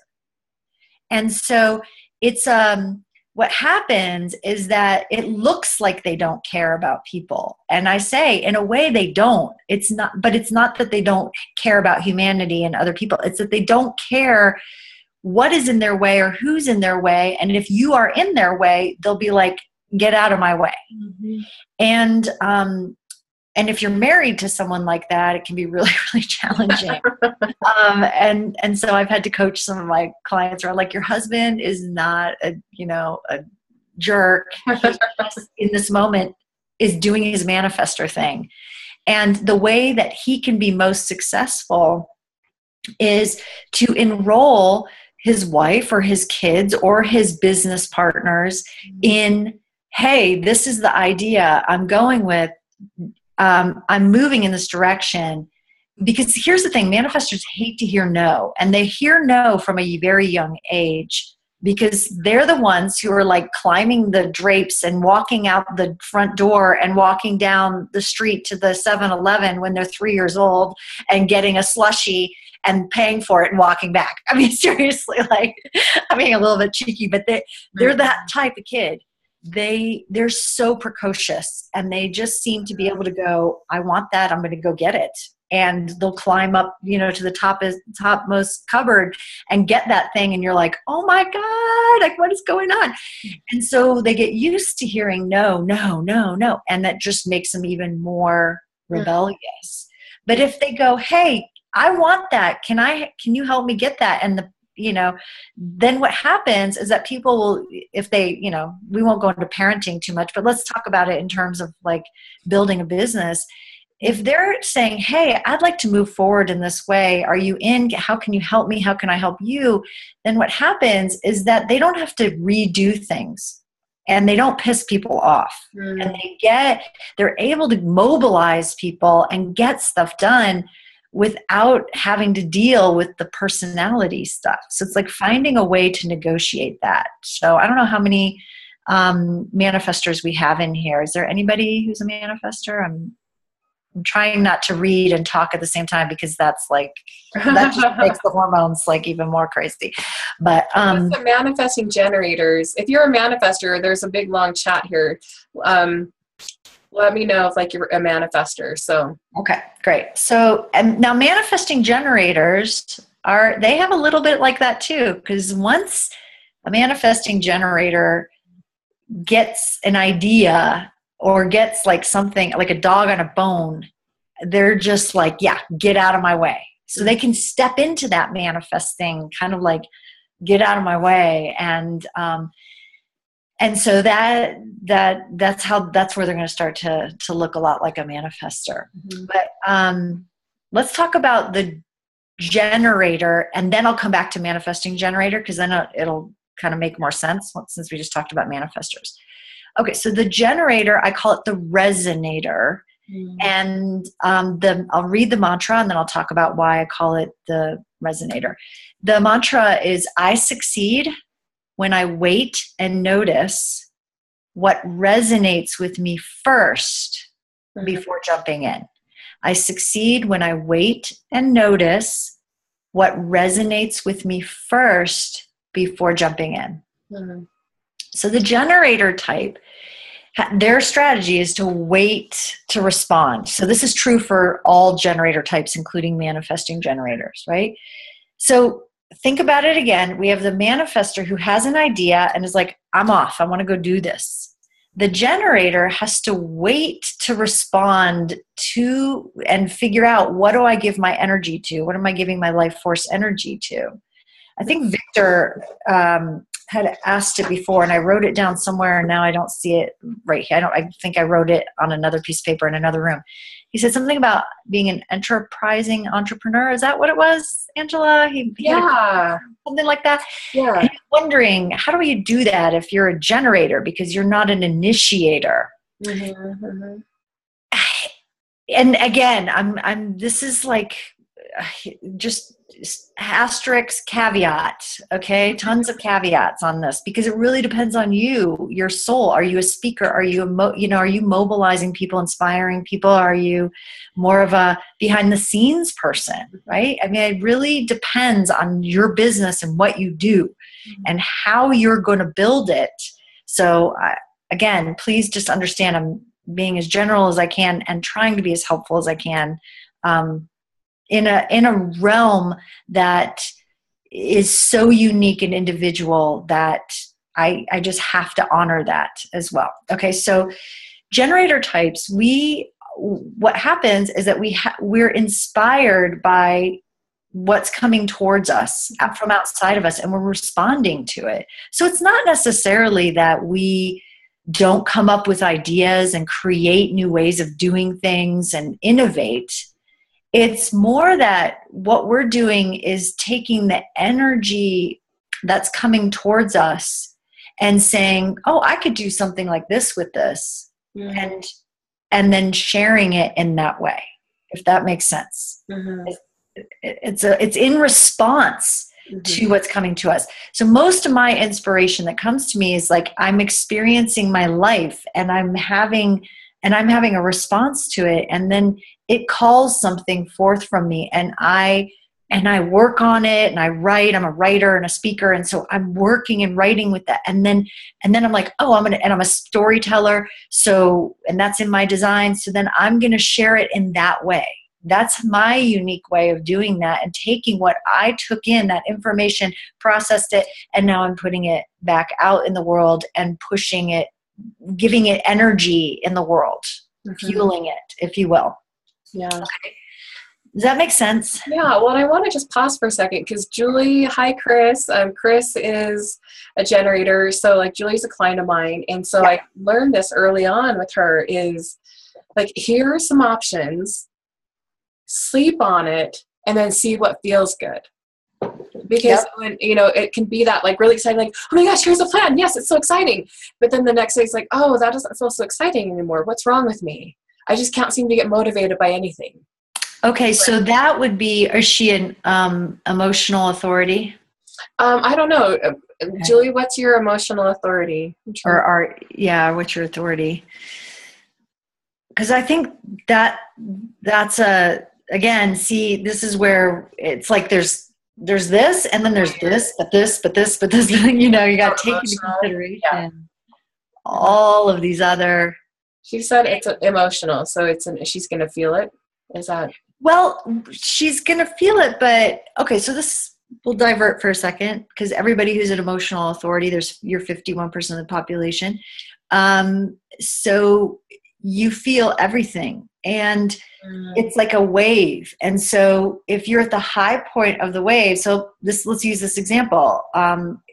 And so it's what happens is that it looks like they don't care about people. And I say, in a way, they don't. It's not that they don't care about humanity and other people. It's that they don't care what is in their way or who's in their way. And if you are in their way, they'll be like, get out of my way. Mm-hmm. And if you're married to someone like that, it can be really, really challenging. And so I've had to coach some of my clients around, like, your husband is not a jerk. He just, in this moment, is doing his manifestor thing. And the way that he can be most successful is to enroll his wife or his kids or his business partners in, hey, this is the idea I'm going with. I'm moving in this direction. Because here's the thing, manifestors hate to hear no. And they hear no from a very young age because they're the ones who are like climbing the drapes and walking out the front door and walking down the street to the 7-Eleven when they're 3 years old and getting a slushie and paying for it and walking back. I mean, seriously, like, I'm being a little bit cheeky, but they're that type of kid. They're so precocious, and they just seem to be able to go, I want that, I'm going to go get it. And they'll climb up, to the topmost cupboard and get that thing. And you're like, oh my God, like, what is going on? And so they get used to hearing no, no, no, no. And that just makes them even more rebellious. But if they go, hey, I want that. Can you help me get that? And then what happens is that people will, if they, we won't go into parenting too much, but let's talk about it in terms of like building a business. If they're saying, hey, I'd like to move forward in this way, are you in? How can you help me? How can I help you? Then what happens is that they don't have to redo things, and they don't piss people off. And they're able to mobilize people and get stuff done without having to deal with the personality stuff. So it's like finding a way to negotiate that. So I don't know how many manifestors we have in here. Is there anybody who's a manifestor? I'm trying not to read and talk at the same time because that just makes the hormones like even more crazy. But with the manifesting generators, if you're a manifestor, there's a big long chat here. Let me know if like you're a manifestor. So okay, great. So and now manifesting generators they have a little bit like that too, because once a manifesting generator gets an idea or gets like something like a dog on a bone, they're just like, yeah, get out of my way. So they can step into that manifesting kind of like, get out of my way. And And so that's where they're going to start to look a lot like a manifester. Mm-hmm. But let's talk about the generator, and then I'll come back to manifesting generator, because then it'll kind of make more sense since we just talked about manifestors. Okay, so the generator, I call it the resonator. Mm-hmm. And I'll read the mantra, and then I'll talk about why I call it the resonator. The mantra is, I succeed when I wait and notice what resonates with me first before jumping in. I succeed when I wait and notice what resonates with me first before jumping in. Mm-hmm. So the generator type, their strategy is to wait to respond. So this is true for all generator types, including manifesting generators, right? So think about it again. We have the manifester who has an idea and is like, I'm off. I want to go do this. The generator has to wait to respond to and figure out, what do I give my energy to? What am I giving my life force energy to? I think Victor had asked it before, and I wrote it down somewhere, and now I don't see it right here. I think I wrote it on another piece of paper in another room. He said something about being an enterprising entrepreneur. Is that what it was, Angela? Yeah. Something like that. Yeah. And I'm wondering, how do you do that if you're a generator, because you're not an initiator? Mm-hmm, mm-hmm. And again, this is like just asterisk caveat, okay? Tons of caveats on this, because it really depends on you, your soul. Are you a speaker? Are you are you mobilizing people, inspiring people? Are you more of a behind the scenes person, right? I mean, it really depends on your business and what you do and how you're going to build it. So again, please just understand, I'm being as general as I can and trying to be as helpful as I can. In a realm that is so unique and individual that I just have to honor that as well. Okay, so generator types, what happens is that we're inspired by what's coming towards us from outside of us, and we're responding to it. So it's not necessarily that we don't come up with ideas and create new ways of doing things and innovate. It's more that what we're doing is taking the energy that's coming towards us and saying, oh, I could do something like this with this, and then sharing it in that way, if that makes sense. Mm-hmm. It's in response to what's coming to us. So most of my inspiration that comes to me is like, I'm experiencing my life and I'm having a response to it, and then it calls something forth from me, and I work on it, and I write. I'm a writer and a speaker, and so I'm working and writing with that, and then I'm like, oh, I'm a storyteller, so, and that's in my design, so then I'm gonna share it in that way. That's my unique way of doing that, and taking what I took in, that information, processed it, and now I'm putting it back out in the world and pushing it, giving it energy in the world, fueling it, if you will. Yeah. Okay. Does that make sense? Yeah. Well, I want to just pause for a second, because Julie, hi, Kris. Kris is a generator. So like, Julie's a client of mine. And so I learned this early on with her, is like, here are some options, sleep on it, and then see what feels good. Because when, it can be that like really exciting, like, oh my gosh, here's a plan. Yes, it's so exciting. But then the next day it's like, oh, that doesn't feel so exciting anymore. What's wrong with me? I just can't seem to get motivated by anything. Okay, so that would be, is she an emotional authority? I don't know. Okay. Julie, what's your emotional authority? What's your authority? Because I think that's again, see, this is where it's like there's this, and then there's this, but this, you got to take into consideration all of these other. She said it's emotional, so she's going to feel it. Is that? Well, she's going to feel it, but okay, so we'll divert for a second, because everybody who's an emotional authority, you're 51% of the population. So you feel everything. And it's like a wave. And so if you're at the high point of the wave, so let's use this example.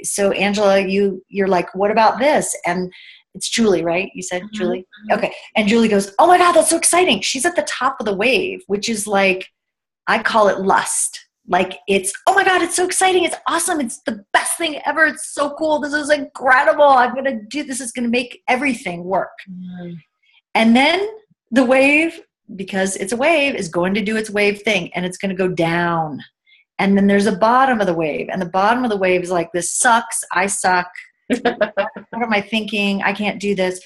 So Angela, you're like, what about this? And it's Julie, right? You said Julie? Okay. And Julie goes, oh my God, that's so exciting. She's at the top of the wave, which is like, I call it lust. Like it's, oh my God, it's so exciting. It's awesome. It's the best thing ever. It's so cool. This is incredible. I'm going to do this. Is going to make everything work. And then the wave, because it's a wave, is going to do its wave thing, and it's going to go down. And then there's a bottom of the wave, and the bottom of the wave is like, this sucks. I suck. What am I thinking? I can't do this.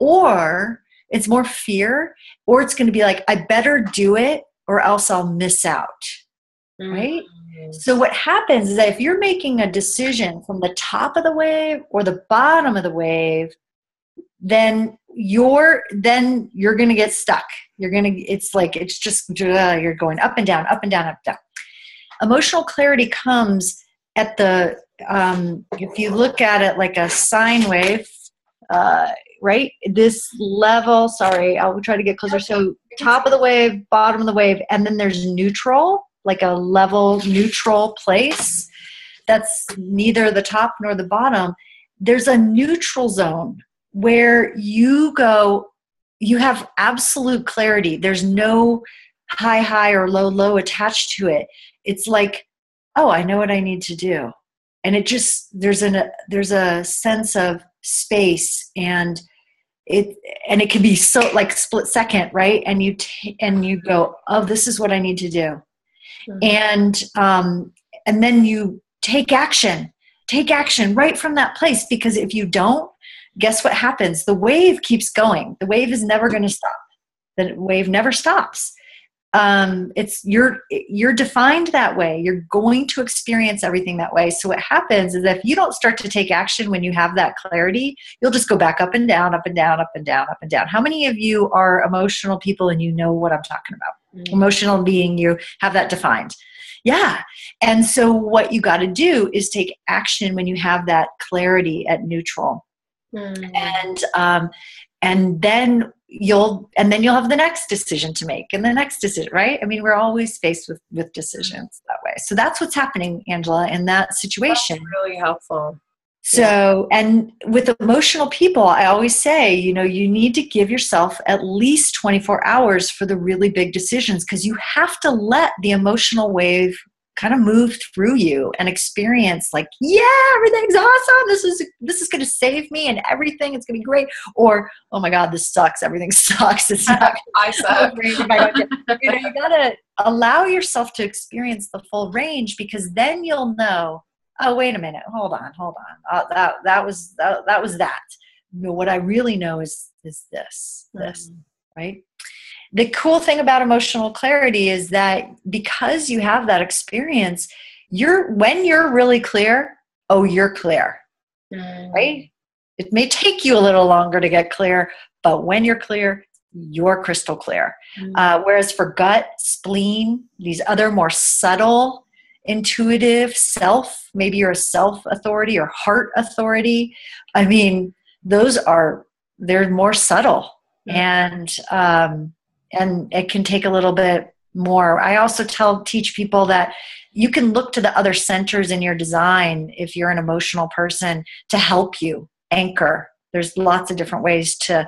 Or it's more fear, or it's going to be like, I better do it or else I'll miss out. Right? So what happens is that if you're making a decision from the top of the wave or the bottom of the wave, then you're going to get stuck. You're going up and down, up and down, up and down. Emotional clarity comes at the, if you look at it like a sine wave, right? This level, sorry, I'll try to get closer. So top of the wave, bottom of the wave, and then there's neutral, like a level neutral place. That's neither the top nor the bottom. There's a neutral zone where you have absolute clarity. There's no high or low attached to it. It's like, oh, I know what I need to do. And it just, there's a sense of space, and it can be so like split second, right? And you go, oh, this is what I need to do. And then you take action right from that place, because if you don't, guess what happens? The wave keeps going. The wave is never going to stop. The wave never stops. You're defined that way. You're going to experience everything that way. So what happens is that if you don't start to take action when you have that clarity, you'll just go back up and down, up and down, up and down, up and down. How many of you are emotional people and you know what I'm talking about? Emotional being, you have that defined. Yeah. And so what you got to do is take action when you have that clarity at neutral. And then you'll have the next decision to make, and the next decision, right? I mean, we're always faced with decisions that way. So that's what's happening, Angela, in that situation. That's really helpful. So, and with emotional people, I always say, you need to give yourself at least 24 hours for the really big decisions, because you have to let the emotional wave kind of move through you and experience like, yeah, everything's awesome. This is going to save me and everything. It's going to be great. Or, oh my God, this sucks. Everything sucks. It's not. I suck. You got to allow yourself to experience the full range, because then you'll know, oh, wait a minute. Hold on. That was that. No, what I really know is this, right? The cool thing about emotional clarity is that because you have that experience, when you're really clear, you're clear, right? It may take you a little longer to get clear, but when you're clear, you're crystal clear. Whereas for gut, spleen, these other more subtle, intuitive self, maybe you're a self authority or heart authority. I mean, they're more subtle, and it can take a little bit more. I also teach people that you can look to the other centers in your design, if you're an emotional person, to help you anchor. There's lots of different ways to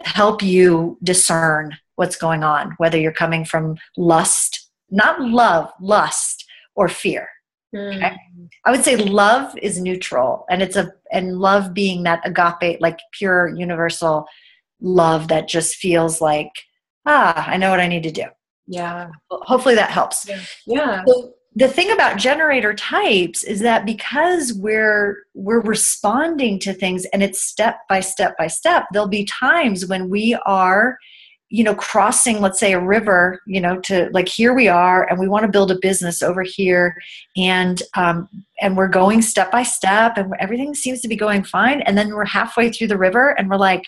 help you discern what's going on, whether you're coming from lust, not love, lust, or fear. Okay? I would say love is neutral, and love being that agape, like pure universal love that just feels like, I know what I need to do. Yeah. Hopefully that helps. Yeah. So the thing about generator types is that because we're responding to things, and it's step by step by step, there'll be times when we are, crossing, let's say, a river, to like, here we are, and we want to build a business over here, and we're going step by step, and everything seems to be going fine. And then we're halfway through the river, and we're like,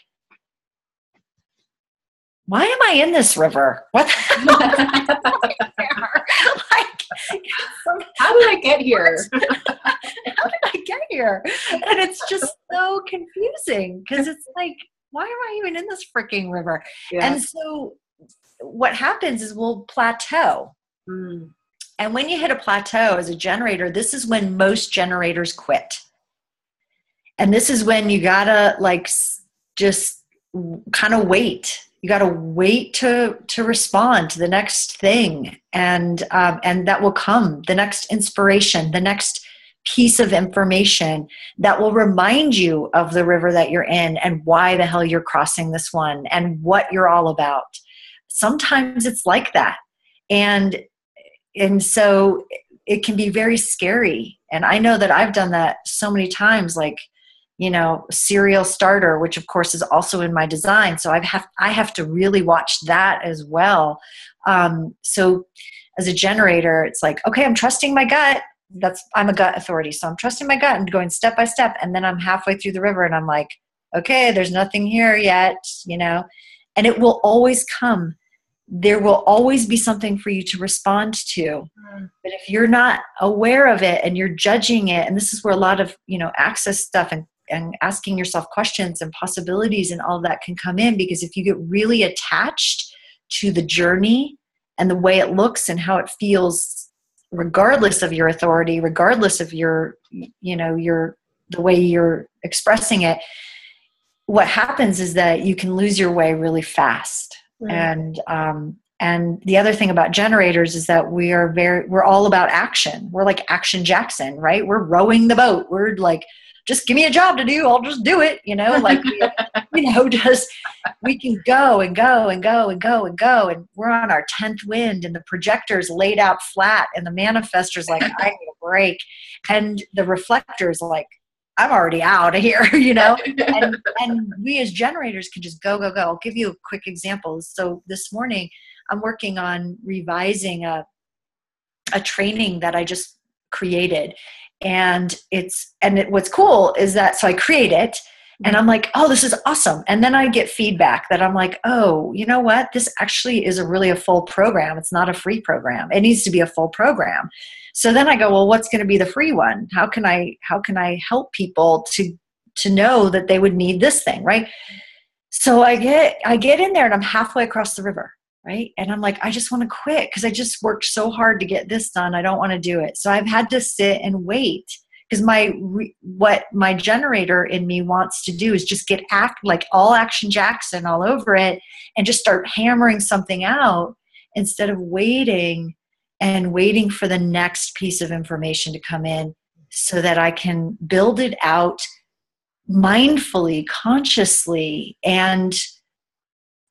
why am I in this river? What? How did I get here? How did I get here? And it's just so confusing, because it's like, why am I even in this freaking river? Yeah. And so what happens is we'll plateau. Mm. And when you hit a plateau as a generator, this is when most generators quit. And this is when you gotta like just kind of wait. You gotta wait to respond to the next thing, and that will come. The next inspiration, the next piece of information that will remind you of the river that you're in and why the hell you're crossing this one and what you're all about. Sometimes it's like that, and so it can be very scary. And I know that I've done that so many times, like, you know, serial starter, which of course is also in my design. So I have to really watch that as well. So as a generator, it's like, okay, I'm trusting my gut. I'm a gut authority. So I'm trusting my gut and going step by step. And then I'm halfway through the river and I'm like, okay, there's nothing here yet, you know, and it will always come. There will always be something for you to respond to. But if you're not aware of it and you're judging it, and this is where a lot of, you know, access stuff and asking yourself questions and possibilities and all of that can come in, because if you get really attached to the journey and the way it looks and how it feels, regardless of your authority, regardless of your, you know, the way you're expressing it, what happens is that you can lose your way really fast. And the other thing about generators is that we're all about action. We're like Action Jackson, right? We're rowing the boat. We're like, just give me a job to do. I'll just do it. You know, like, you know, we can go and go and go and go and go. And we're on our 10th wind and the projector's laid out flat and the manifestor's like, I need a break. And the reflector's like, I'm already out of here, you know? And we as generators can just go, go, go. I'll give you a quick example. So this morning I'm working on revising a training that I just created. And what's cool is that, so I create it and I'm like, oh, this is awesome. And then I get feedback that I'm like, oh, you know what? This actually is a full program. It's not a free program. It needs to be a full program. So then I go, well, what's going to be the free one? How can I help people to know that they would need this thing, right? So I get in there and I'm halfway across the river, right? And I'm like, I just want to quit because I just worked so hard to get this done. I don't want to do it. So I've had to sit and wait because what my generator in me wants to do is just like all Action Jackson all over it and just start hammering something out instead of waiting for the next piece of information to come in so that I can build it out mindfully, consciously, and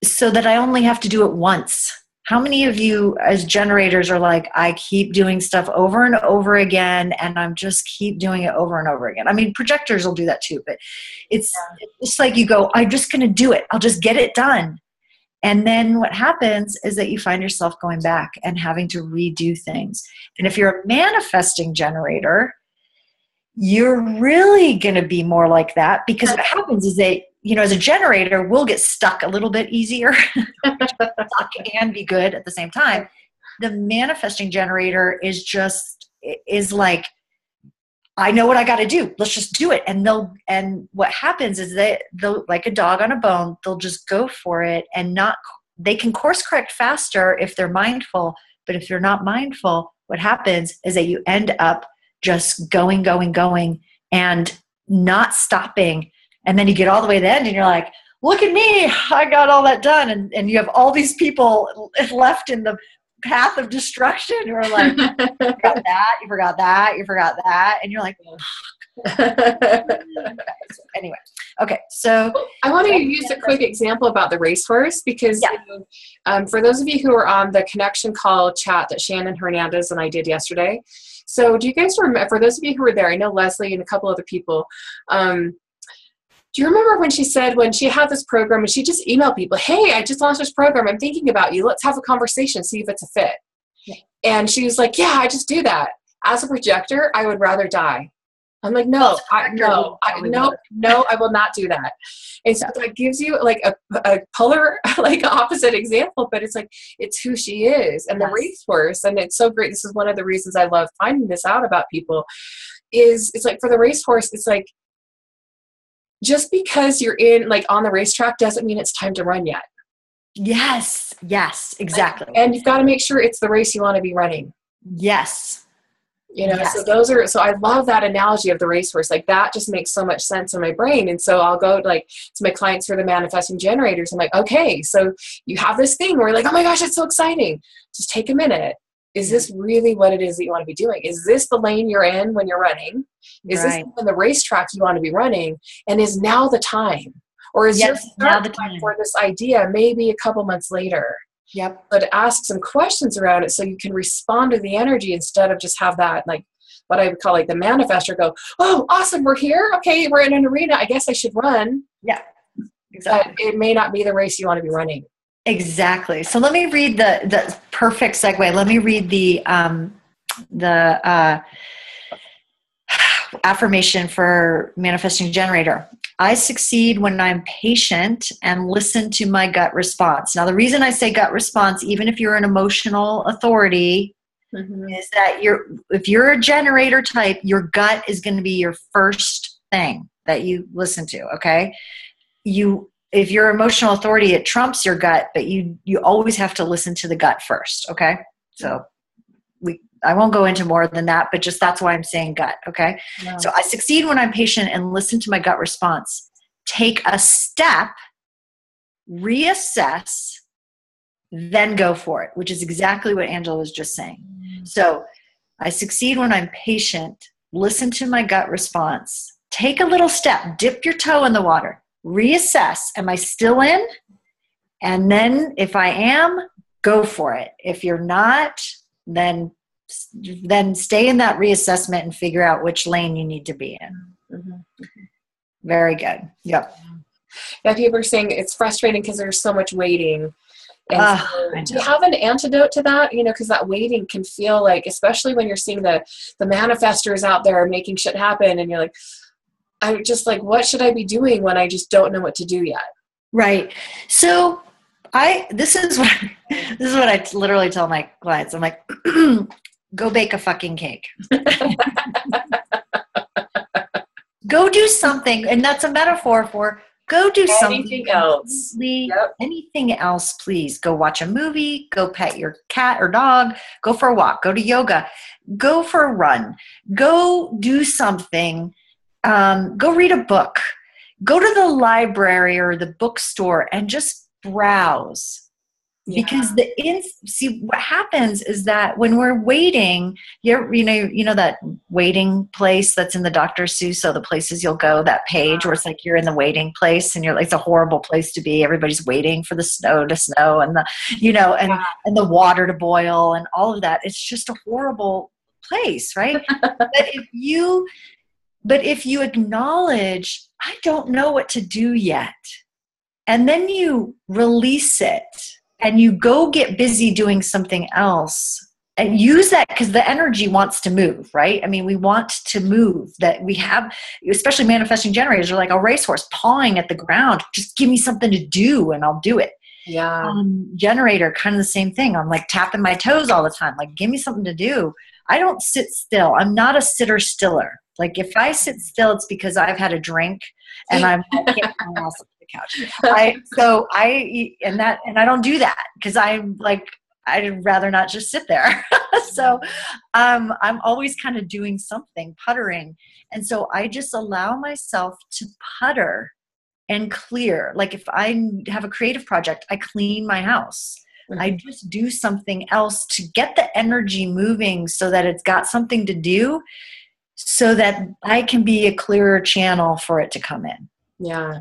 so that I only have to do it once. How many of you as generators are like, I keep doing stuff over and over again and I'm just keep doing it over and over again? I mean, projectors will do that too, but it's like you go, I'm just going to do it. I'll just get it done. And then what happens is that you find yourself going back and having to redo things. And if you're a manifesting generator, you're really going to be more like that, because what happens is that, you know, as a generator, we'll get stuck a little bit easier. Stuck and be good at the same time. The manifesting generator is like, I know what I got to do. Let's just do it. And what happens is that they'll, like a dog on a bone, they'll just go for it they can course correct faster if they're mindful. But if you're not mindful, what happens is that you end up just going, and not stopping. And then you get all the way to the end and you're like, look at me, I got all that done. And you have all these people left in the path of destruction who are like, you forgot that. And you're like, anyway. Okay. So I want to use a quick example about the racehorse because for those of you who are on the connection call chat that Shannon Hernandez and I did yesterday. So do you guys remember, for those of you who were there, I know Leslie and a couple other people, do you remember when she said, when she had this program and she just emailed people, hey, I just launched this program. I'm thinking about you. Let's have a conversation, see if it's a fit. Yeah. And she was like, yeah, I just do that. As a projector, I would rather die. I'm like, no, I will not do that. And so that gives you like a polar, like opposite example, but it's like, it's who she is. And the racehorse, and it's so great. This is one of the reasons I love finding this out about people is it's like for the racehorse, it's like, just because you're in like on the racetrack doesn't mean it's time to run yet. Yes. Yes, exactly. And you've got to make sure it's the race you want to be running. Yes. So so I love that analogy of the racehorse. Like that just makes so much sense in my brain. And so I'll go like to my clients who are the manifesting generators. I'm like, okay, so you have this thing where you're like, oh my gosh, it's so exciting. Just take a minute. Is this really what it is that you want to be doing? Is this the lane you're in when you're running? Is this the racetrack you want to be running? And is now the time? Or is your start time for this idea maybe a couple months later? Yep. But ask some questions around it so you can respond to the energy instead of just have that, like what I would call like the manifestor go, oh, awesome, we're here. Okay, we're in an arena. I guess I should run. Yeah, exactly. But it may not be the race you want to be running. Exactly. So let me read the perfect segue. Let me read the affirmation for manifesting generator. I succeed when I'm patient and listen to my gut response. Now, the reason I say gut response, even if you're an emotional authority, is that if you're a generator type, your gut is going to be your first thing that you listen to, okay? If you're emotional authority, it trumps your gut, but you always have to listen to the gut first, okay? So I won't go into more than that, but just that's why I'm saying gut, okay? Yeah. So I succeed when I'm patient and listen to my gut response. Take a step, reassess, then go for it, which is exactly what Angela was just saying. So I succeed when I'm patient, listen to my gut response, take a little step, dip your toe in the water, reassess, am I still in? And then if I am, go for it. If you're not, then stay in that reassessment and figure out which lane you need to be in. Very good. Yep. Yeah, people are saying it's frustrating because there's so much waiting. And so, do you have an antidote to that? Because that waiting can feel like, especially when you're seeing the manifestors out there making shit happen, and you're like, I'm just like, what should I be doing when I just don't know what to do yet? Right. So this is what I literally tell my clients. I'm like, go bake a fucking cake. Go do something. And that's a metaphor for go do anything else. Yep. Anything else, please. Go watch a movie. Go pet your cat or dog. Go for a walk. Go to yoga. Go for a run. Go do something. Go read a book. Go to the library or the bookstore and just browse. Yeah. Because see what happens is that when we're waiting, you know that waiting place that's in the Dr. Seuss, so the places you'll go, that page where it's like you're in the waiting place and you're like, it's a horrible place to be. Everybody's waiting for the snow to snow and and the water to boil and all of that. It's just a horrible place, right? But if you acknowledge, I don't know what to do yet, and then you release it and you go get busy doing something else and use that, because the energy wants to move, right? I mean, we want to move. That we have, especially manifesting generators, are like a racehorse pawing at the ground. Just give me something to do and I'll do it. Yeah. Generator, kind of the same thing. I'm like tapping my toes all the time. Like, give me something to do. I don't sit still. I'm not a sitter stiller. Like if I sit still, it's because I've had a drink and I can't get my ass up the couch. And I don't do that because I'm like, I'd rather not just sit there. So I'm always kind of doing something, puttering. And so I just allow myself to putter and clear. Like if I have a creative project, I clean my house. Mm-hmm. I just do something else to get the energy moving so that it's got something to do, so that I can be a clearer channel for it to come in. Yeah.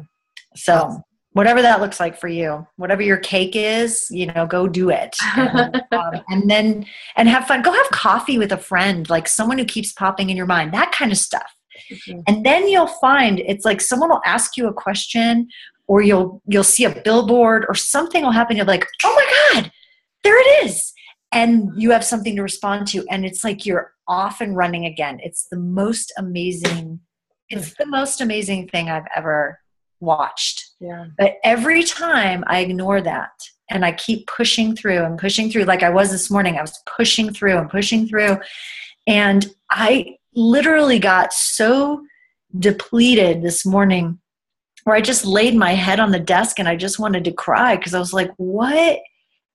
So whatever that looks like for you, whatever your cake is, go do it. And have fun. Go have coffee with a friend, like someone who keeps popping in your mind, that kind of stuff. Mm-hmm. And then you'll find it's like someone will ask you a question, or you'll see a billboard or something will happen. You're like, oh my God, there it is. And you have something to respond to. And it's like you're off and running again. It's the most amazing thing I've ever watched. Yeah. But every time I ignore that and I keep pushing through and pushing through, like I was this morning, I was pushing through and pushing through. And I literally got so depleted this morning where I just laid my head on the desk and I just wanted to cry because I was like, what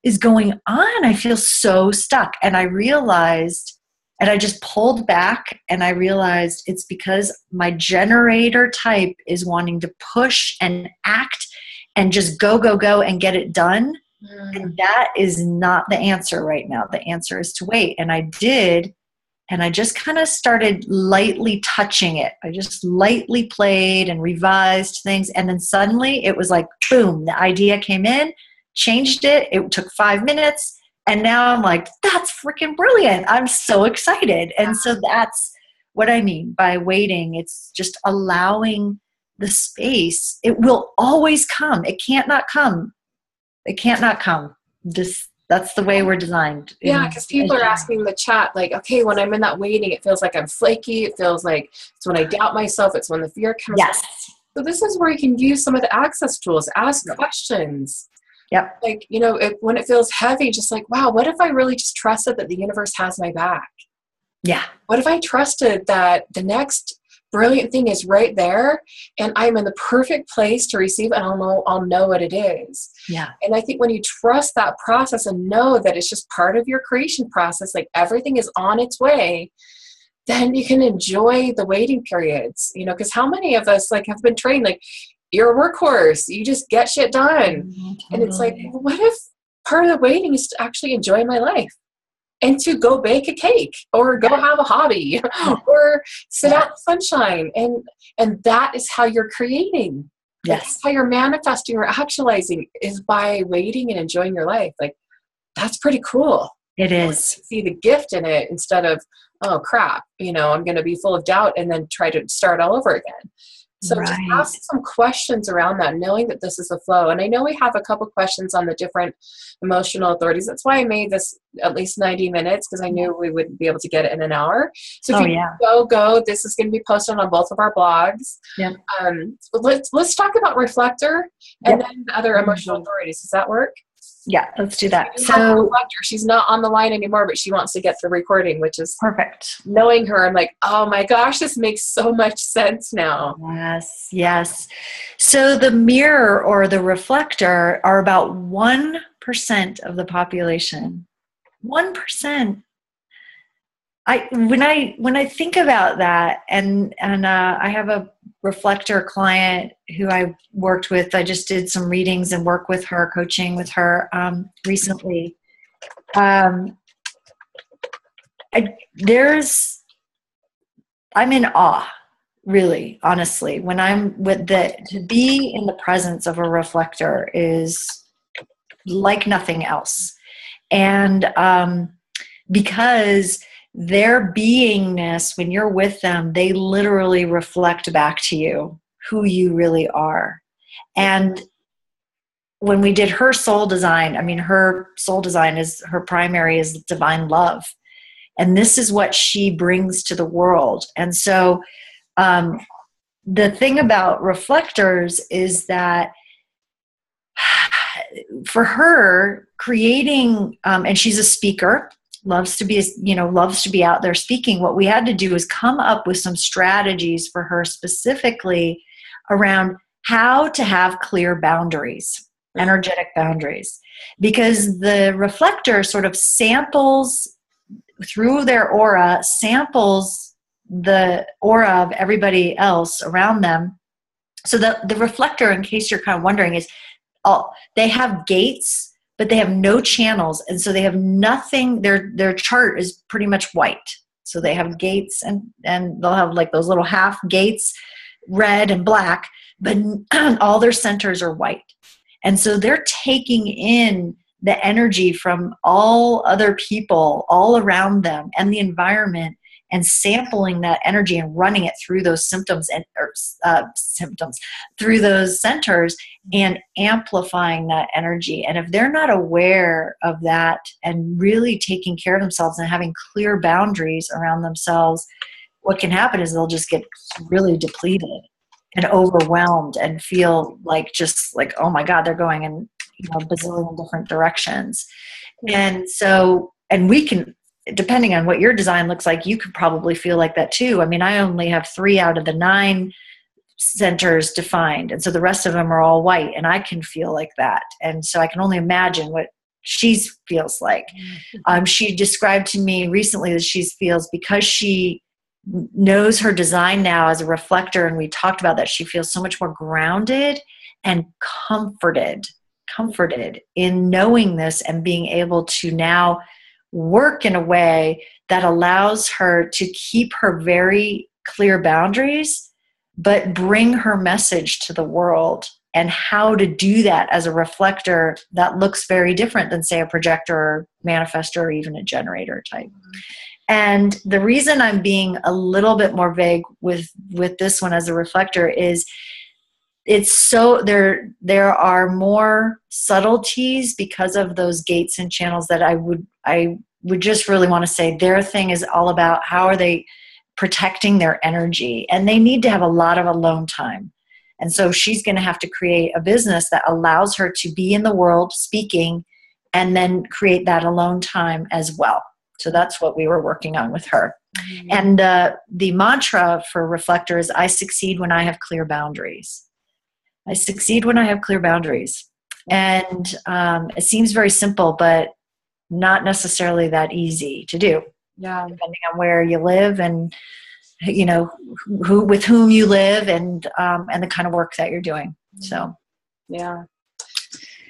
is going on? I feel so stuck. And I realized, and I just pulled back and I realized it's because my generator type is wanting to push and act and just go, go, go and get it done. And that is not the answer right now. The answer is to wait. And I did. And I just kind of started lightly touching it. I just lightly played and revised things. And then suddenly it was like, boom, the idea came in, changed it. It took 5 minutes. And now I'm like, that's freaking brilliant. I'm so excited. And so that's what I mean by waiting. It's just allowing the space. It will always come. It can't not come. It can't not come. That's the way we're designed. Yeah, because people are asking in the chat, like, okay, when I'm in that waiting, it feels like I'm flaky. It feels like it's when I doubt myself. It's when the fear comes. Yes. So this is where you can use some of the access tools. Ask questions. Yep. Like, you know, when it feels heavy, just like, wow, what if I really just trusted that the universe has my back? Yeah. What if I trusted that the next brilliant thing is right there and I'm in the perfect place to receive it, and I'll know what it is. Yeah. And I think when you trust that process and know that it's just part of your creation process, like everything is on its way, then you can enjoy the waiting periods, you know, because how many of us like have been trained, like you're a workhorse, you just get shit done. Totally. And it's like, well, what if part of the waiting is to actually enjoy my life? And to go bake a cake or go have a hobby or sit out in the sunshine. And that is how you're creating. Yes. That's how you're manifesting or actualizing, is by waiting and enjoying your life. Like, that's pretty cool. It is. See the gift in it instead of, oh crap, you know, I'm going to be full of doubt and then try to start all over again. So just ask some questions around that, knowing that this is a flow. And I know we have a couple questions on the different emotional authorities. That's why I made this at least 90 minutes, because I knew we wouldn't be able to get it in an hour. So if you go, this is going to be posted on both of our blogs. Yeah. Let's talk about reflector and then the other emotional authorities. Does that work? Yeah, let's do that. So she's not on the line anymore, but she wants to get the recording, which is perfect. Knowing her, I'm like, oh my gosh, this makes so much sense now. Yes, yes. So the mirror or the reflector are about 1% of the population. 1%. When I think about that, and I have a reflector client who I worked with. I just did some readings and work with her, coaching with her recently. I'm in awe, really, honestly. When I'm to be in the presence of a reflector is like nothing else, and because their beingness, when you're with them, they literally reflect back to you who you really are. And when we did her soul design, her soul design is, her primary is divine love. And this is what she brings to the world. And so the thing about reflectors is that for her, creating, and she's a speaker, loves to be out there speaking. What we had to do is come up with some strategies for her specifically around how to have clear boundaries, energetic boundaries, because the reflector sort of samples through their aura, samples the aura of everybody else around them. So the reflector, in case you're kind of wondering, is they have gates, but they have no channels, and so they have nothing. Their chart is pretty much white. So they have gates, and they'll have like those little half gates, red and black, but all their centers are white. And so they're taking in the energy from all other people all around them and the environment, and sampling that energy and running it through those through those centers and amplifying that energy. And if they're not aware of that and really taking care of themselves and having clear boundaries around themselves, what can happen is they'll just get really depleted and overwhelmed and feel like, just like, oh my God, they're going in a bazillion different directions. And so, and we can, depending on what your design looks like, you could probably feel like that too. I only have 3 out of the 9 centers defined. And so the rest of them are all white, and I can feel like that. And so I can only imagine what she feels like. She described to me recently that she feels, because she knows her design now as a reflector, and we talked about that, she feels so much more grounded and comforted in knowing this and being able to now work in a way that allows her to keep her very clear boundaries, but bring her message to the world, and how to do that as a reflector that looks very different than, say, a projector or manifestor or even a generator type. And the reason I'm being a little bit more vague with this one as a reflector is it's so there are more subtleties because of those gates and channels that I would just really want to say their thing is all about how are they protecting their energy, and they need to have a lot of alone time. And so she's going to have to create a business that allows her to be in the world speaking and then create that alone time as well. So that's what we were working on with her. Mm-hmm. And the mantra for reflector is, I succeed when I have clear boundaries. I succeed when I have clear boundaries. And it seems very simple, but not necessarily that easy to do. Yeah. Depending on where you live and, you know, who with whom you live and the kind of work that you're doing. So, yeah.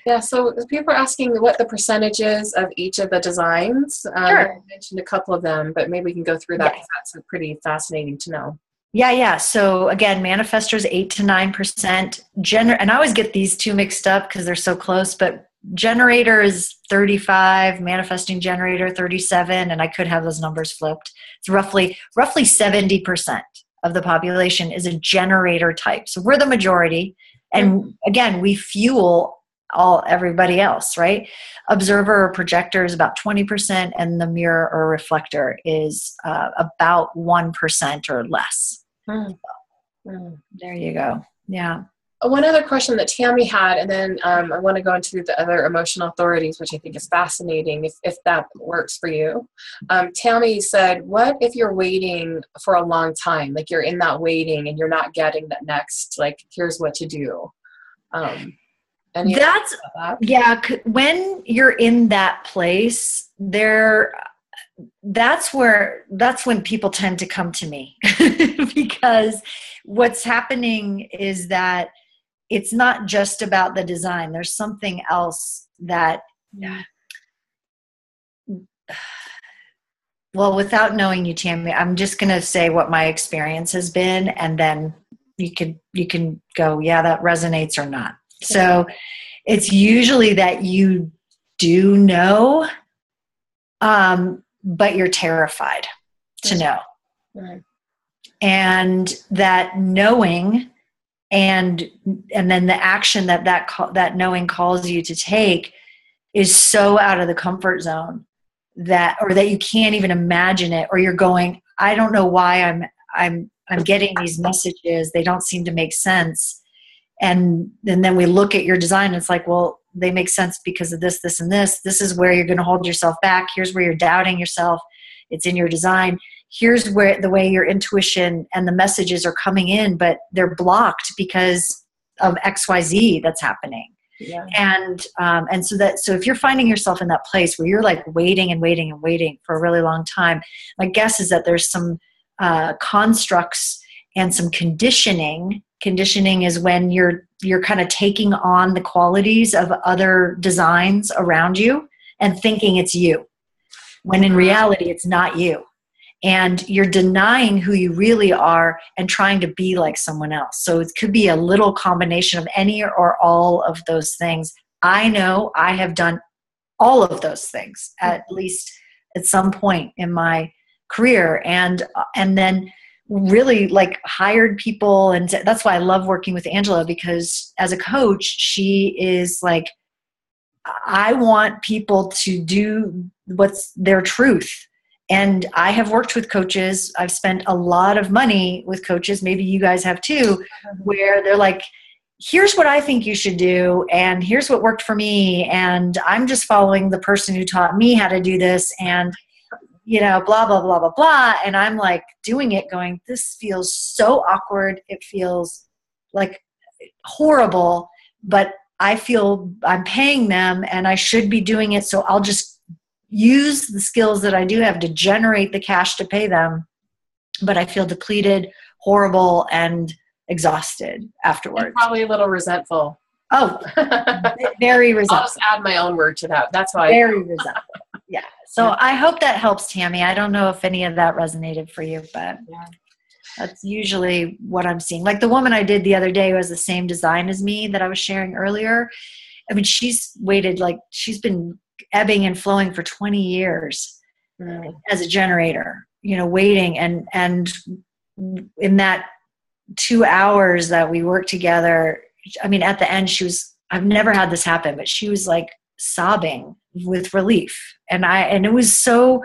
Yeah, so people are asking what the percentage is of each of the designs. Sure. I mentioned a couple of them, but maybe we can go through that because that's pretty fascinating to know. Yeah. So again, manifestors 8 to 9%. And I always get these two mixed up because they're so close, but generator is 35, manifesting generator 37, and I could have those numbers flipped. It's roughly 70% of the population is a generator type. So we're the majority. And again, we fuel everybody else, right? Observer or projector is about 20%, and the mirror or reflector is about 1% or less. There you go. Yeah. One other question that Tammy had, and then I want to go into the other emotional authorities, which I think is fascinating, if that works for you. Tammy said, what if you're waiting for a long time? Like you're in that waiting and you're not getting that next, like, here's what to do. When you're in that place, that's when people tend to come to me because what's happening is that it's not just about the design. There's something else that, well, without knowing you, Tammy, I'm just going to say what my experience has been, and then you can go, yeah, that resonates or not. So it's usually that you do know, but you're terrified to know. Right. And that knowing and then the action that knowing calls you to take is so out of the comfort zone that you can't even imagine it, or you're going, I don't know why I'm getting these messages. They don't seem to make sense. And then we look at your design and it's like, well, they make sense because of this, this, and this. This is where you're going to hold yourself back. Here's where you're doubting yourself. It's in your design. Here's where the way your intuition and the messages are coming in, but they're blocked because of XYZ that's happening. Yeah. And so if you're finding yourself in that place where you're like waiting and waiting and waiting for a really long time, my guess is that there's some constructs and some conditioning. Conditioning is when you're kind of taking on the qualities of other designs around you and thinking it's you, when in reality it's not you. And you're denying who you really are and trying to be like someone else. So it could be a little combination of any or all of those things. I know I have done all of those things at least at some point in my career, and then really like hired people. And that's why I love working with Angella, because as a coach, she is like, I want people to do what's their truth. And I have worked with coaches. I've spent a lot of money with coaches. Maybe you guys have too, where they're like, here's what I think you should do. And here's what worked for me. And I'm just following the person who taught me how to do this. And, blah, blah, blah, blah, blah. And I'm like doing it going, this feels so awkward. It feels like horrible, but I feel I'm paying them and I should be doing it. So I'll just use the skills that I do have to generate the cash to pay them. But I feel depleted, horrible, and exhausted afterwards. And probably a little resentful. Oh, very resentful. I'll just add my own word to that. That's why. Very resentful. Yeah. So I hope that helps, Tammy. I don't know if any of that resonated for you, but that's usually what I'm seeing. Like the woman I did the other day who has the same design as me that I was sharing earlier. I mean, she's been ebbing and flowing for 20 years as a generator, waiting. And in that 2 hours that we worked together, I mean, at the end, I've never had this happen, but she was like sobbing with relief. And it was so,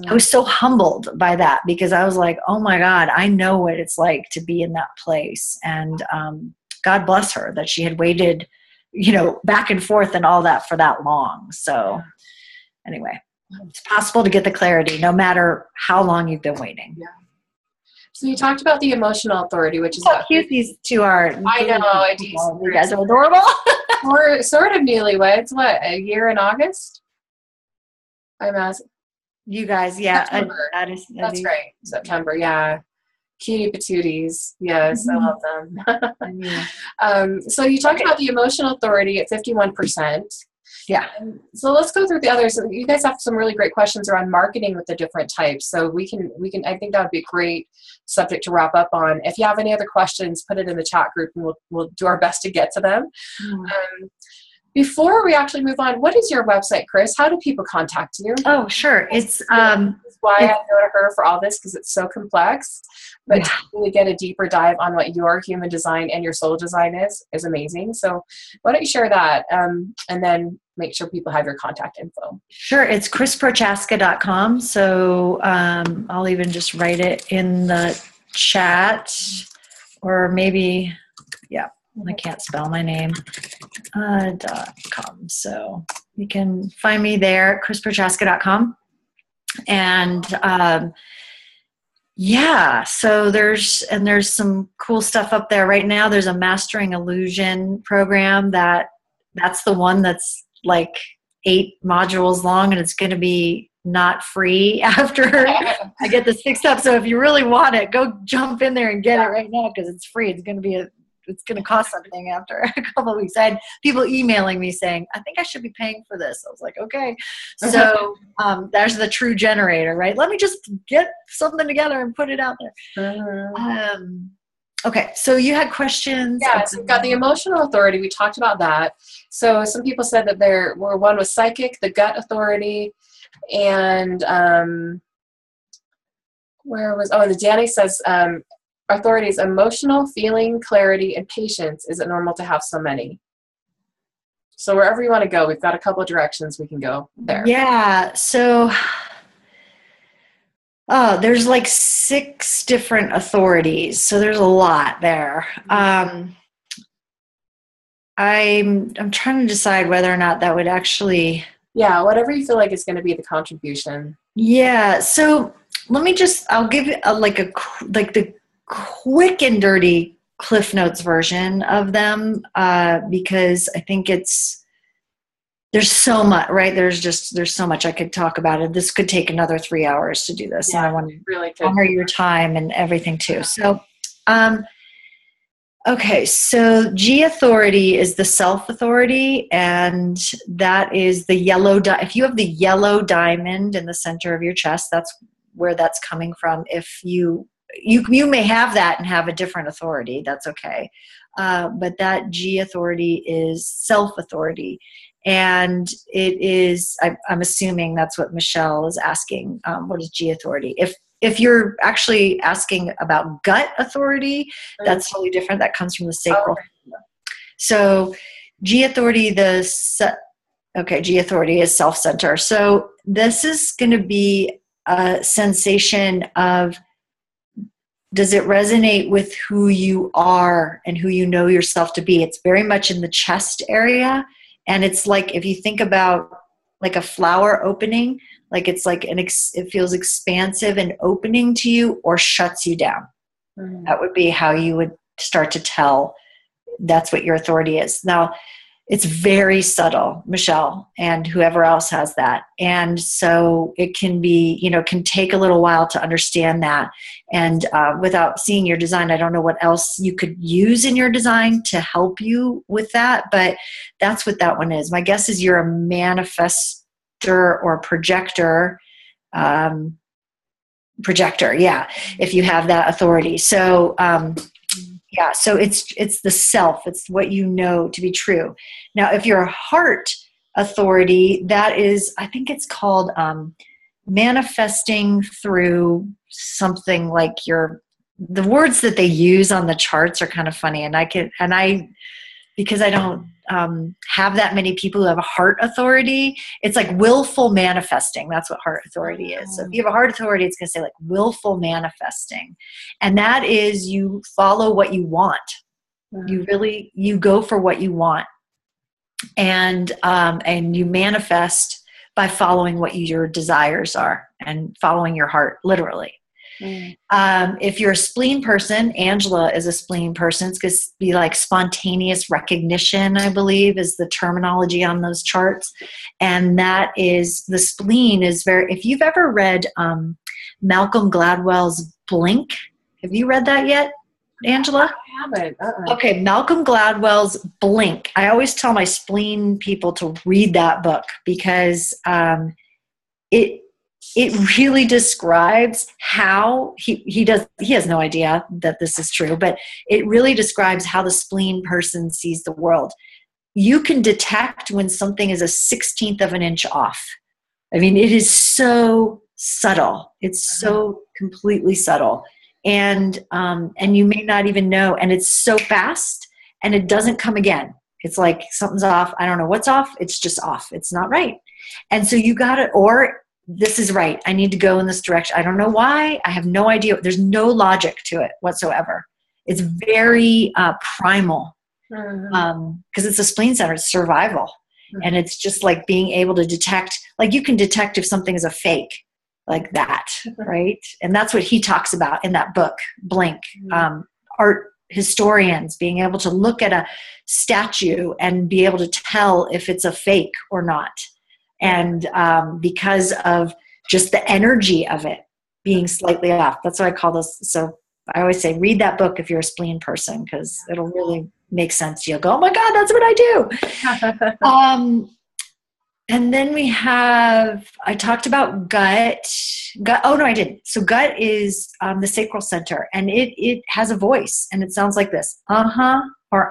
I was so humbled by that, because I was like, oh my God, I know what it's like to be in that place. And God bless her that she had waited, back and forth and all that for that long. So anyway, it's possible to get the clarity no matter how long you've been waiting. Yeah. So you talked about the emotional authority, which is how cute these two are. I know. You guys are adorable. We're sort of newlyweds. What, a year in August? I'm asking. You guys, yeah. That's right. September, yeah. Cutie patooties. Yes, I love them. So you talked about the emotional authority at 51%. Yeah. So let's go through the others. You guys have some really great questions around marketing with the different types. So we can, I think that would be a great subject to wrap up on. If you have any other questions, put it in the chat group and we'll do our best to get to them. Before we actually move on, what is your website, Kris? How do people contact you? Oh, sure. It's why I go to her for all this, because it's so complex. But to really get a deeper dive on what your human design and your soul design is amazing. So why don't you share that, and then make sure people have your contact info. Sure. It's krisprochaska.com. So I'll even just write it in the chat, or maybe, I can't spell my name, .com. So you can find me there, krisprochaska.com. And so there's some cool stuff up there right now. There's a Mastering Illusion program that's the one that's like 8 modules long, and it's going to be not free after I get this fixed up. So if you really want it, go jump in there and get it right now, because it's free. It's going to cost something after a couple of weeks. I had people emailing me saying, I think I should be paying for this. I was like, okay. So there's the true generator, right? Let me just get something together and put it out there. Okay, so you had questions. Yeah, so we've got the emotional authority. We talked about that. So some people said that one was psychic, the gut authority, and and the Danny says authority is emotional, feeling, clarity, and patience. Is it normal to have so many? So wherever you want to go, we've got a couple of directions we can go there. Yeah, so there's like 6 different authorities, so there's a lot there. I'm trying to decide whether or not that would actually... Yeah, whatever you feel like is going to be the contribution. Yeah, so I'll give you the quick and dirty Cliff Notes version of them, because I think there's so much, right? There's so much I could talk about it. This could take another 3 hours to do this. Yeah, and I want to really honor your time and everything too. So, okay. So G authority is the self authority, and that is the yellow. If you have the yellow diamond in the center of your chest, that's where that's coming from. If you may have that and have a different authority, that's okay. But that G authority is self authority. And it is, I'm assuming that's what Michelle is asking. What is G authority? If you're actually asking about gut authority, that's totally different. That comes from the sacral. Oh. So G authority, G authority is self-center. So this is going to be a sensation of, does it resonate with who you are and who you know yourself to be? It's very much in the chest area. And it's like, if you think about like a flower opening, like it's like it feels expansive and opening to you, or shuts you down. Mm-hmm. That would be how you would start to tell that's what your authority is. Now, it's very subtle, Michelle, and whoever else has that. And so it can be, can take a little while to understand that. And without seeing your design, I don't know what else you could use in your design to help you with that, but that's what that one is. My guess is you're a manifestor or projector. Projector, yeah, if you have that authority. So, yeah, so it's the self. It's what you know to be true. Now, if you're a heart authority, that is, I think it's called manifesting through something like the words that they use on the charts are kind of funny. And because I don't have that many people who have a heart authority, it's like willful manifesting. That's what heart authority is. So if you have a heart authority, it's going to say like willful manifesting. And that is you follow what you want. You go for what you want. And you manifest by following what your desires are and following your heart, literally. If you're a spleen person, Angela is a spleen person. It's going to be like spontaneous recognition, I believe, is the terminology on those charts. And that is, the spleen is if you've ever read Malcolm Gladwell's Blink, have you read that yet, Angela? I haven't. Okay, Malcolm Gladwell's Blink. I always tell my spleen people to read that book because it really describes how he has no idea that this is true, but it really describes how the spleen person sees the world. You can detect when something is a 1/16 of an inch off. I mean, it is so subtle. It's so completely subtle. And you may not even know, and it's so fast and it doesn't come again. It's like something's off. I don't know what's off. It's just off. It's not right. And so you got it, or this is right. I need to go in this direction. I don't know why. I have no idea. There's no logic to it whatsoever. It's very primal because it's a spleen center. It's survival. And it's just like being able to detect, like you can detect if something is a fake like that, right? And that's what he talks about in that book, Blink. Art historians being able to look at a statue and be able to tell if it's a fake or not. And because of just the energy of it being slightly off. That's what I call this. So I always say, read that book if you're a spleen person, because it'll really make sense. You'll go, oh my God, that's what I do. And then I talked about gut. Oh no, I didn't. So gut is the sacral center, and it has a voice, and it sounds like this, or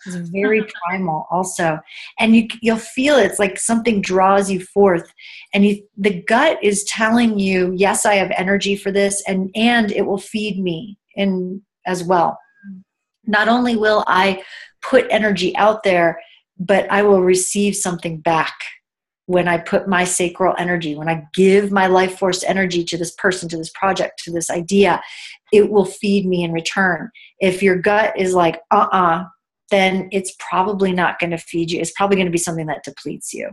It's very primal also. And you'll feel it. It's like something draws you forth. And the gut is telling you, yes, I have energy for this, and it will feed me in as well. Not only will I put energy out there, but I will receive something back when I put my sacral energy, when I give my life force energy to this person, to this project, to this idea, it will feed me in return. If your gut is like, then it's probably not going to feed you. It's probably going to be something that depletes you.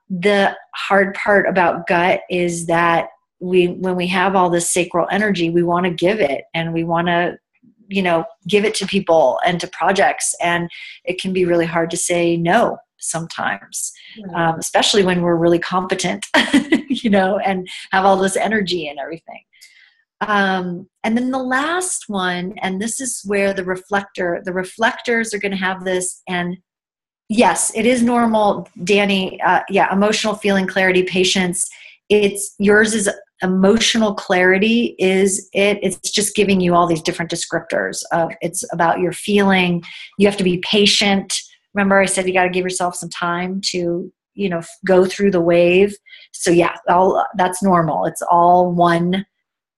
The hard part about gut is that when we have all this sacral energy, we want to give it, and we want to, give it to people and to projects. And it can be really hard to say no sometimes, especially when we're really competent, and have all this energy and everything. And then the last one, and this is where the reflectors are going to have this. And yes, it is normal, Danny. Emotional feeling, clarity, patience. Yours is emotional clarity. It's just giving you all these different descriptors of, it's about your feeling. You have to be patient. Remember I said you got to give yourself some time to, go through the wave. So yeah, that's normal. It's all one.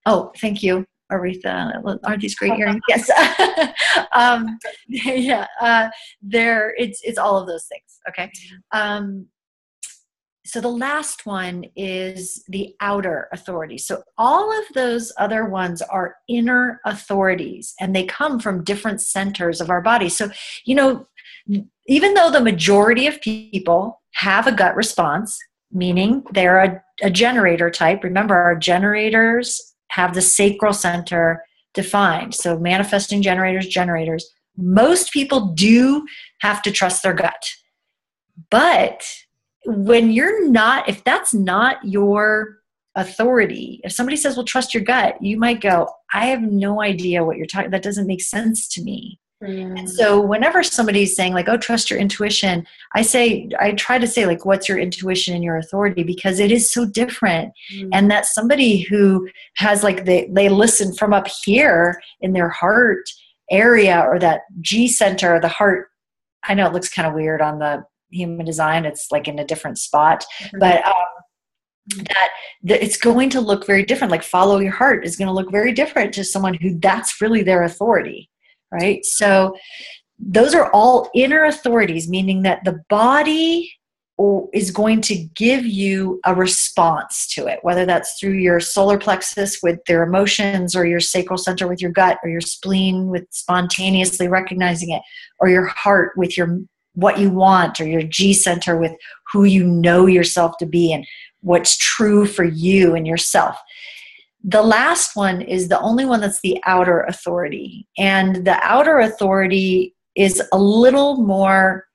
Oh, thank you, Aretha. Aren't these great earrings? Yes. It's all of those things. Okay. So the last one is the outer authority. So all of those other ones are inner authorities, and they come from different centers of our body. So, even though the majority of people have a gut response, meaning they're a generator type, remember our generators have the sacral center defined. So manifesting generators, most people do have to trust their gut. But when you're not, if that's not your authority, if somebody says, well, trust your gut, you might go, I have no idea what you're talking, that doesn't make sense to me. And so whenever somebody's saying like, oh, trust your intuition, I try to say like, what's your intuition and your authority? Because it is so different. And that somebody who has like, they listen from up here in their heart area, or that G center, the heart. I know it looks kind of weird on the human design. It's like in a different spot, but that it's going to look very different. Like follow your heart is going to look very different to someone who that's really their authority, right? So those are all inner authorities, meaning that the body is going to give you a response to it, whether that's through your solar plexus with their emotions, or your sacral center with your gut, or your spleen with spontaneously recognizing it, or your heart with your what you want, or your G center with who you know yourself to be and what's true for you and yourself. The last one is the only one that's the outer authority. And the outer authority is a little more,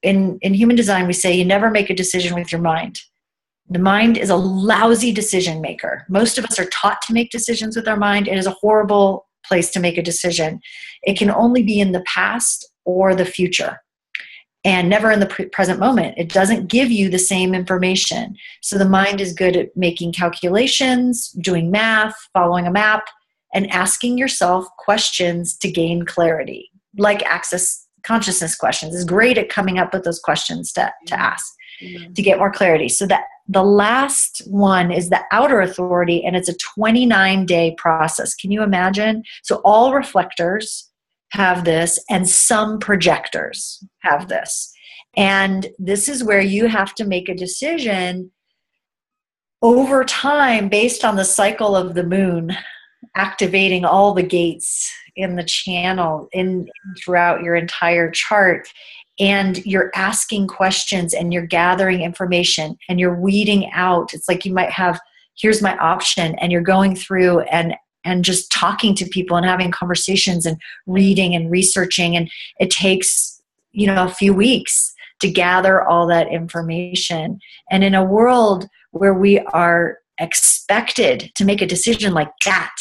in human design, we say you never make a decision with your mind. The mind is a lousy decision maker. Most of us are taught to make decisions with our mind. It is a horrible place to make a decision. It can only be in the past or the future, and never in the present moment. It doesn't give you the same information. So the mind is good at making calculations, doing math, following a map, and asking yourself questions to gain clarity. Like access consciousness questions is great at coming up with those questions to ask to get more clarity. So that the last one is the outer authority, and it's a 29-day process. Can you imagine? So all reflectors have this, and some projectors have this. And this is where you have to make a decision over time based on the cycle of the moon, activating all the gates in the channel throughout your entire chart. And you're asking questions, and you're gathering information, and you're weeding out. It's like you might have, here's my option, and you're going through and just talking to people and having conversations and reading and researching. And it takes, a few weeks to gather all that information. And in a world where we are expected to make a decision like that,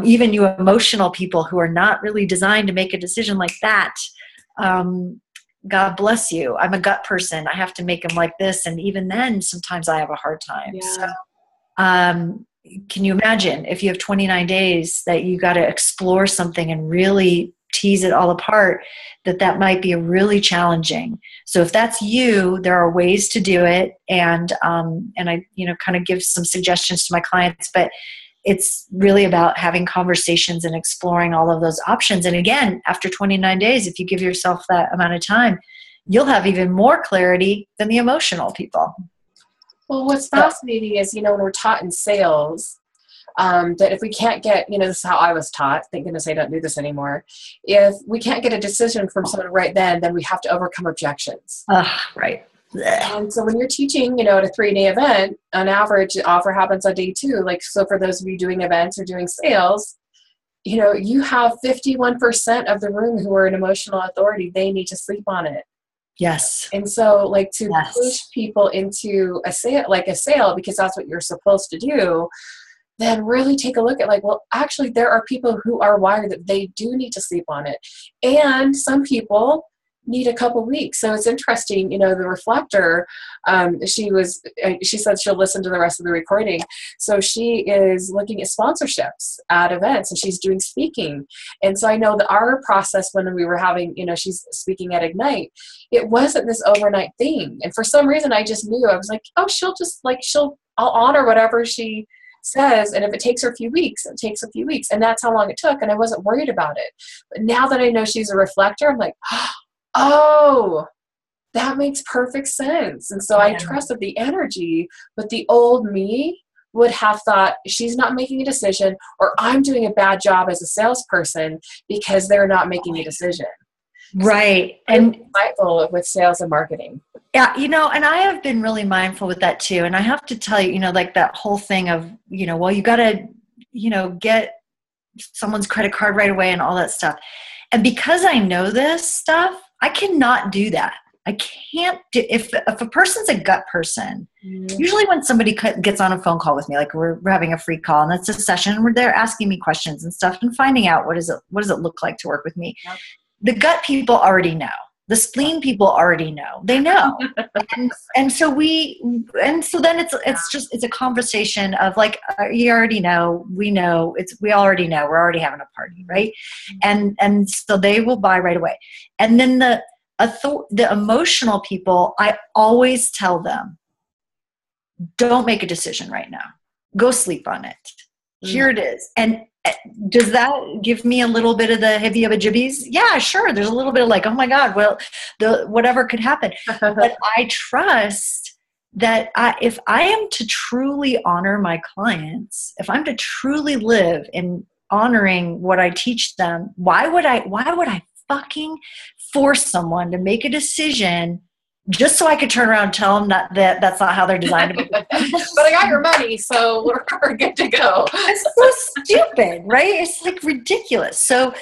even you emotional people who are not really designed to make a decision like that, God bless you. I'm a gut person. I have to make them like this. And even then, sometimes I have a hard time. Yeah. So, can you imagine if you have 29 days that you got to explore something and really tease it all apart, that might be really challenging. So if that's you, there are ways to do it. And I, kind of give some suggestions to my clients, but it's really about having conversations and exploring all of those options. And again, after 29 days, if you give yourself that amount of time, you'll have even more clarity than the emotional people. Well, what's fascinating is, when we're taught in sales, that if we can't get, this is how I was taught, thank goodness I don't do this anymore. If we can't get a decision from someone right then we have to overcome objections. Right. And so when you're teaching, at a 3-day event, on average, the offer happens on day 2. So for those of you doing events or doing sales, you have 51% of the room who are an emotional authority. They need to sleep on it. Yes. And so push people into a sale, because that's what you're supposed to do, then really take a look at actually there are people who are wired that they do need to sleep on it. And some people need a couple weeks. So it's interesting, the reflector, she said she'll listen to the rest of the recording. So she is looking at sponsorships at events, and she's doing speaking. And so I know that our process when we were having, she's speaking at Ignite, it wasn't this overnight thing. And for some reason, I just knew, I was like, oh, I'll honor whatever she says. And if it takes her a few weeks, it takes a few weeks. And that's how long it took. And I wasn't worried about it. But now that I know she's a reflector, I'm like, oh, that makes perfect sense. And so I trusted the energy, but the old me would have thought she's not making a decision, or I'm doing a bad job as a salesperson because they're not making a decision. Right. So and mindful with sales and marketing. Yeah. And I have been really mindful with that too. And I have to tell you, that whole thing of, well, you got to get someone's credit card right away and all that stuff. And because I know this stuff, I cannot do that. I can't do, if a person's a gut person, usually when somebody gets on a phone call with me, like we're having a free call and it's a session where they're asking me questions and stuff and finding out what does it look like to work with me. Yep. The gut people already know. The spleen people already know. They know. and so then it's a conversation of like, you already know, we know, we already know, we're already having a party, right? And so they will buy right away. And then the emotional people, I always tell them, don't make a decision right now. Go sleep on it. Here it is. And does that give me a little bit of the heavy of a jibbies? Yeah, sure. There's a little bit of like, oh my God, well, whatever could happen. But I trust that if I am to truly honor my clients, if I'm to truly live in honoring what I teach them, why would I fucking force someone to make a decision just so I could turn around and tell them that's not how they're designed to be? But I got your money, so we're good to go. It's so stupid, right? It's like ridiculous. So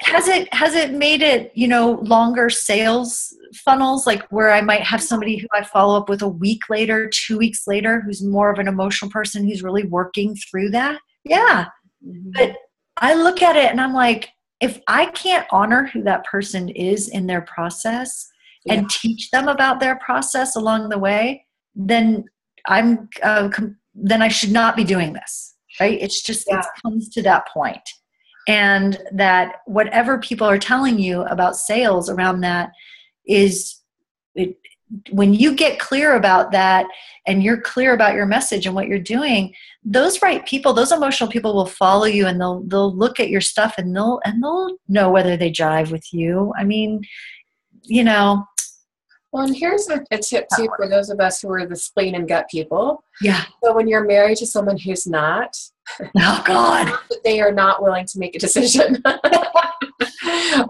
has it made it, longer sales funnels, like where I might have somebody who I follow up with a week later, 2 weeks later, who's more of an emotional person who's really working through that? Yeah. But I look at it and I'm like, if I can't honor who that person is in their process and teach them about their process along the way, then then I should not be doing this, right? It's just, it comes to that point. And that whatever people are telling you about sales around that when you get clear about that and you're clear about your message and what you're doing, those right people, those emotional people will follow you and they'll look at your stuff and they'll know whether they jive with you. I mean, Well, and here's a tip too for those of us who are the spleen and gut people. Yeah. So when you're married to someone who's not, oh God, they are not willing to make a decision.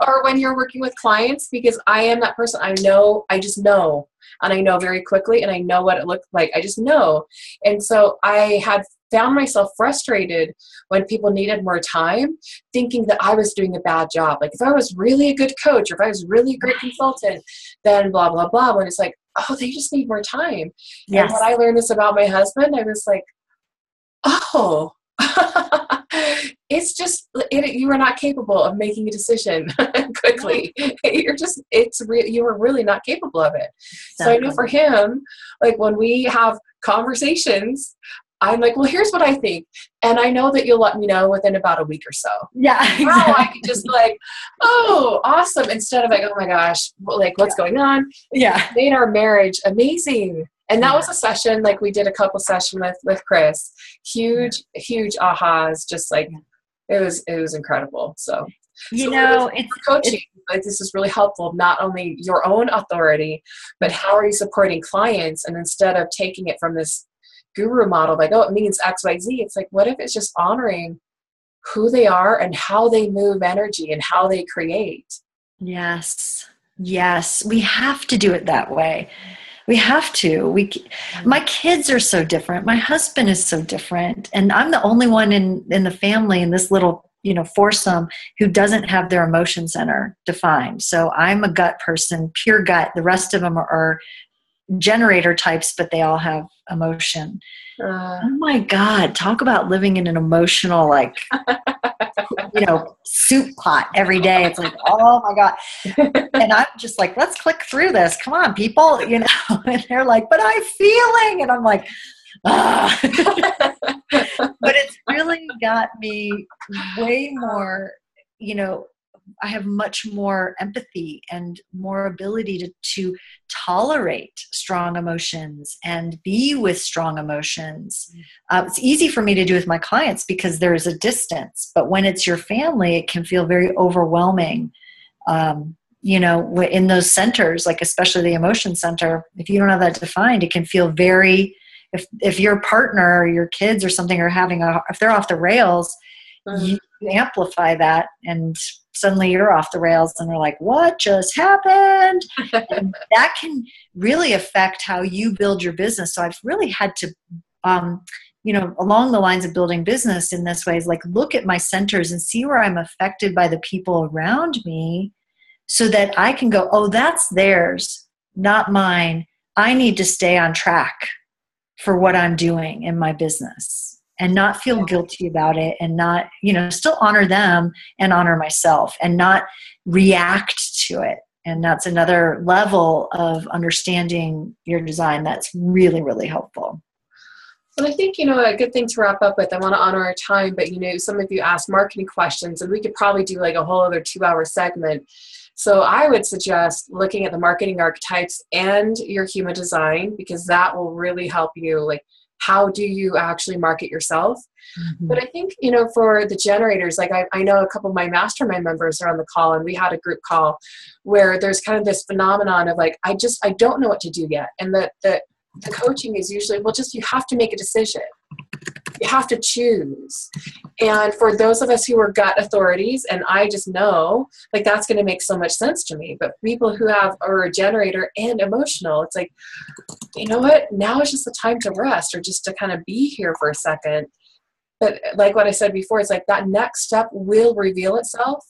Or when you're working with clients, because I am that person. I just know, and I know very quickly, and I know what it looked like. I just know. And so I had found myself frustrated when people needed more time, thinking that I was doing a bad job. Like if I was really a good coach or if I was really a great consultant, then blah, blah, blah. When it's like, oh, they just need more time. Yes. And when I learned this about my husband, I was like, oh, it's just, you are not capable of making a decision quickly. You are really not capable of it. So I know for him, like when we have conversations, I'm like, well, here's what I think. And I know that you'll let me know within about a week or so. Yeah. Exactly. Now I can just like, oh, awesome. Instead of like, oh my gosh, like what's going on? Yeah. It made our marriage amazing. And that was a session, like we did a couple sessions with Kris. Huge ahas, just like, it was incredible. So it's coaching. Like this is really helpful, not only your own authority, but how are you supporting clients? And instead of taking it from this guru model, like, oh, it means X, Y, Z. It's like, what if it's just honoring who they are and how they move energy and how they create? Yes. We have to do it that way. We have to. My kids are so different. My husband is so different. And I'm the only one in the family, in this little, foursome, who doesn't have their emotion center defined. So I'm a gut person, pure gut. The rest of them are generator types, but they all have emotion. Oh my God, talk about living in an emotional, like, soup pot every day. It's like, oh my God. And I'm just like, let's click through this. Come on, people, and they're like, but I'm feeling, and I'm like, ah. But it's really got me way more, I have much more empathy and more ability to tolerate strong emotions and be with strong emotions. It's easy for me to do with my clients because there's a distance, but when it's your family, it can feel very overwhelming. In those centers, like especially the emotion center, if you don't have that defined, it can feel very, if your partner or your kids or something are if they're off the rails, you amplify that and suddenly you're off the rails and they're like, what just happened? And that can really affect how you build your business. So I've really had to along the lines of building business in this way is like, look at my centers and see where I'm affected by the people around me so that I can go, oh, that's theirs, not mine. I need to stay on track for what I'm doing in my business and not feel guilty about it and not, still honor them and honor myself and not react to it. And that's another level of understanding your design that's really, really helpful. And I think, a good thing to wrap up with, I want to honor our time, but, some of you asked marketing questions, and we could probably do like a whole other 2-hour segment. So I would suggest looking at the marketing archetypes and your human design, because that will really help you. Like, how do you actually market yourself? Mm-hmm. But I think, for the generators, like I know a couple of my mastermind members are on the call, and we had a group call where there's kind of this phenomenon of like, I don't know what to do yet. And the coaching is usually, you have to make a decision. You have to choose. And for those of us who are gut authorities, and I just know, like, that's going to make so much sense to me. But people who are a generator and emotional, it's like, you know what? Now is just the time to rest or just to kind of be here for a second. But like what I said before, it's like that next step will reveal itself.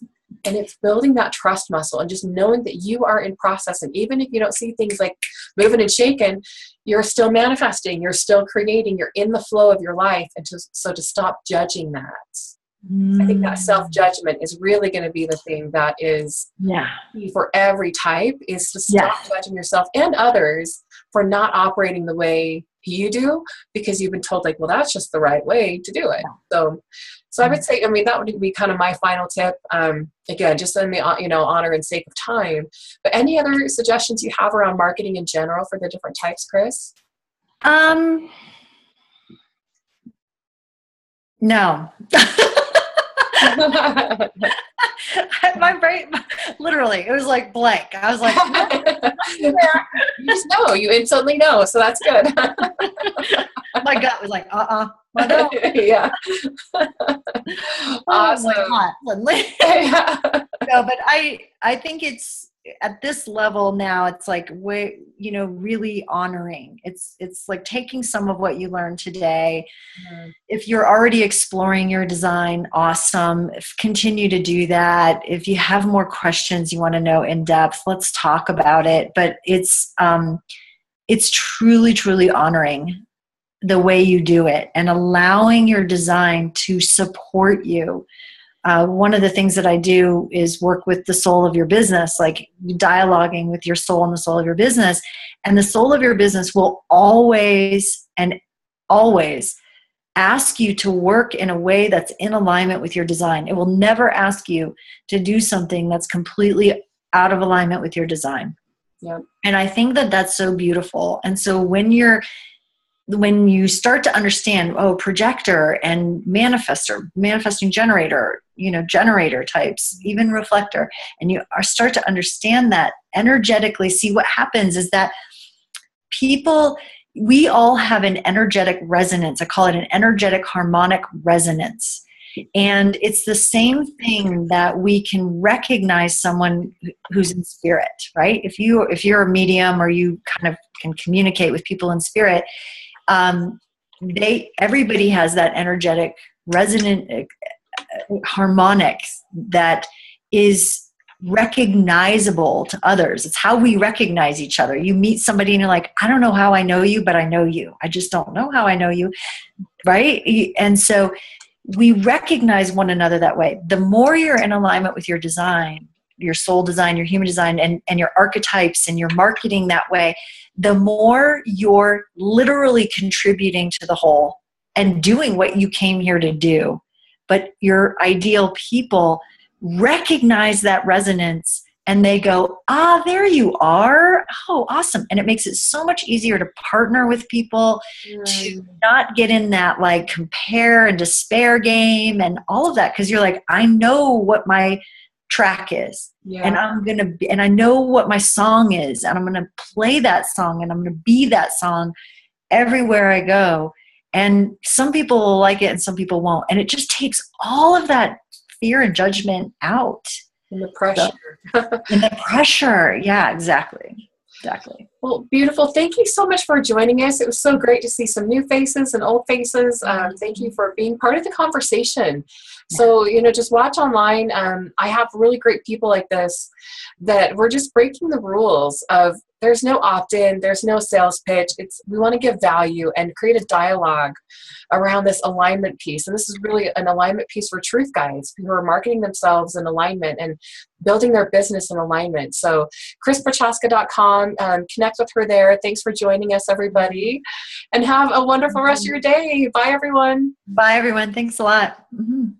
And it's building that trust muscle and just knowing that you are in process. And even if you don't see things like moving and shaking, you're still manifesting, you're still creating, you're in the flow of your life. And so to stop judging that. I think that self-judgment is really going to be the thing that is key for every type, is to stop judging yourself and others for not operating the way you do, because you've been told like, well, that's just the right way to do it. So I would say, that would be kind of my final tip. Again, just in the, honor and sake of time. But any other suggestions you have around marketing in general for the different types, Kris? No. My brain, literally, it was like blank. I was like, you just know, you instantly know, so that's good. My gut was like, no. Yeah. Awesome. Yeah. No, but I think it's at this level now, it's like, really honoring. It's like taking some of what you learned today. Mm-hmm. If you're already exploring your design, awesome. Continue to do that. If you have more questions you want to know in depth, let's talk about it. But it's truly, truly honoring the way you do it and allowing your design to support you. One of the things that I do is work with the soul of your business, like dialoguing with your soul and the soul of your business. And the soul of your business will always ask you to work in a way that's in alignment with your design. It will never ask you to do something that's completely out of alignment with your design. Yeah. And I think that that's so beautiful. And so when you start to understand, projector and manifesting generator, generator types, even reflector, and you start to understand that energetically, see what happens is that we all have an energetic resonance. I call it an energetic harmonic resonance. And it's the same thing that we can recognize someone who's in spirit, right? If you're a medium or you kind of can communicate with people in spirit, everybody has that energetic resonant harmonics that is recognizable to others. It's how we recognize each other. You meet somebody and you're like, I don't know how I know you, but I know you. I just don't know how I know you, right? And so we recognize one another that way. The more you're in alignment with your design, your soul design, your human design, and your archetypes and your marketing that way, the more you're literally contributing to the whole and doing what you came here to do. But your ideal people recognize that resonance and they go, there you are. Oh, awesome. And it makes it so much easier to partner with people, to not get in that like compare and despair game and all of that. Because you're like, I know what my track is. Yeah. And I know what my song is, and I'm going to play that song, and I'm going to be that song everywhere I go. And some people will like it and some people won't. And it just takes all of that fear and judgment out. And the pressure. And the pressure. Yeah, exactly. Exactly. Well, beautiful. Thank you so much for joining us. It was so great to see some new faces and old faces. Thank you for being part of the conversation. So, just watch online. I have really great people like this that we're just breaking the rules of there's no opt-in, there's no sales pitch. We want to give value and create a dialogue around this alignment piece. And this is really an alignment piece for truth guides who are marketing themselves in alignment and building their business in alignment. So KrisProchaska.com, connect with her there. Thanks for joining us, everybody, and have a wonderful rest of your day. Bye, everyone. Bye, everyone. Thanks a lot. Mm-hmm.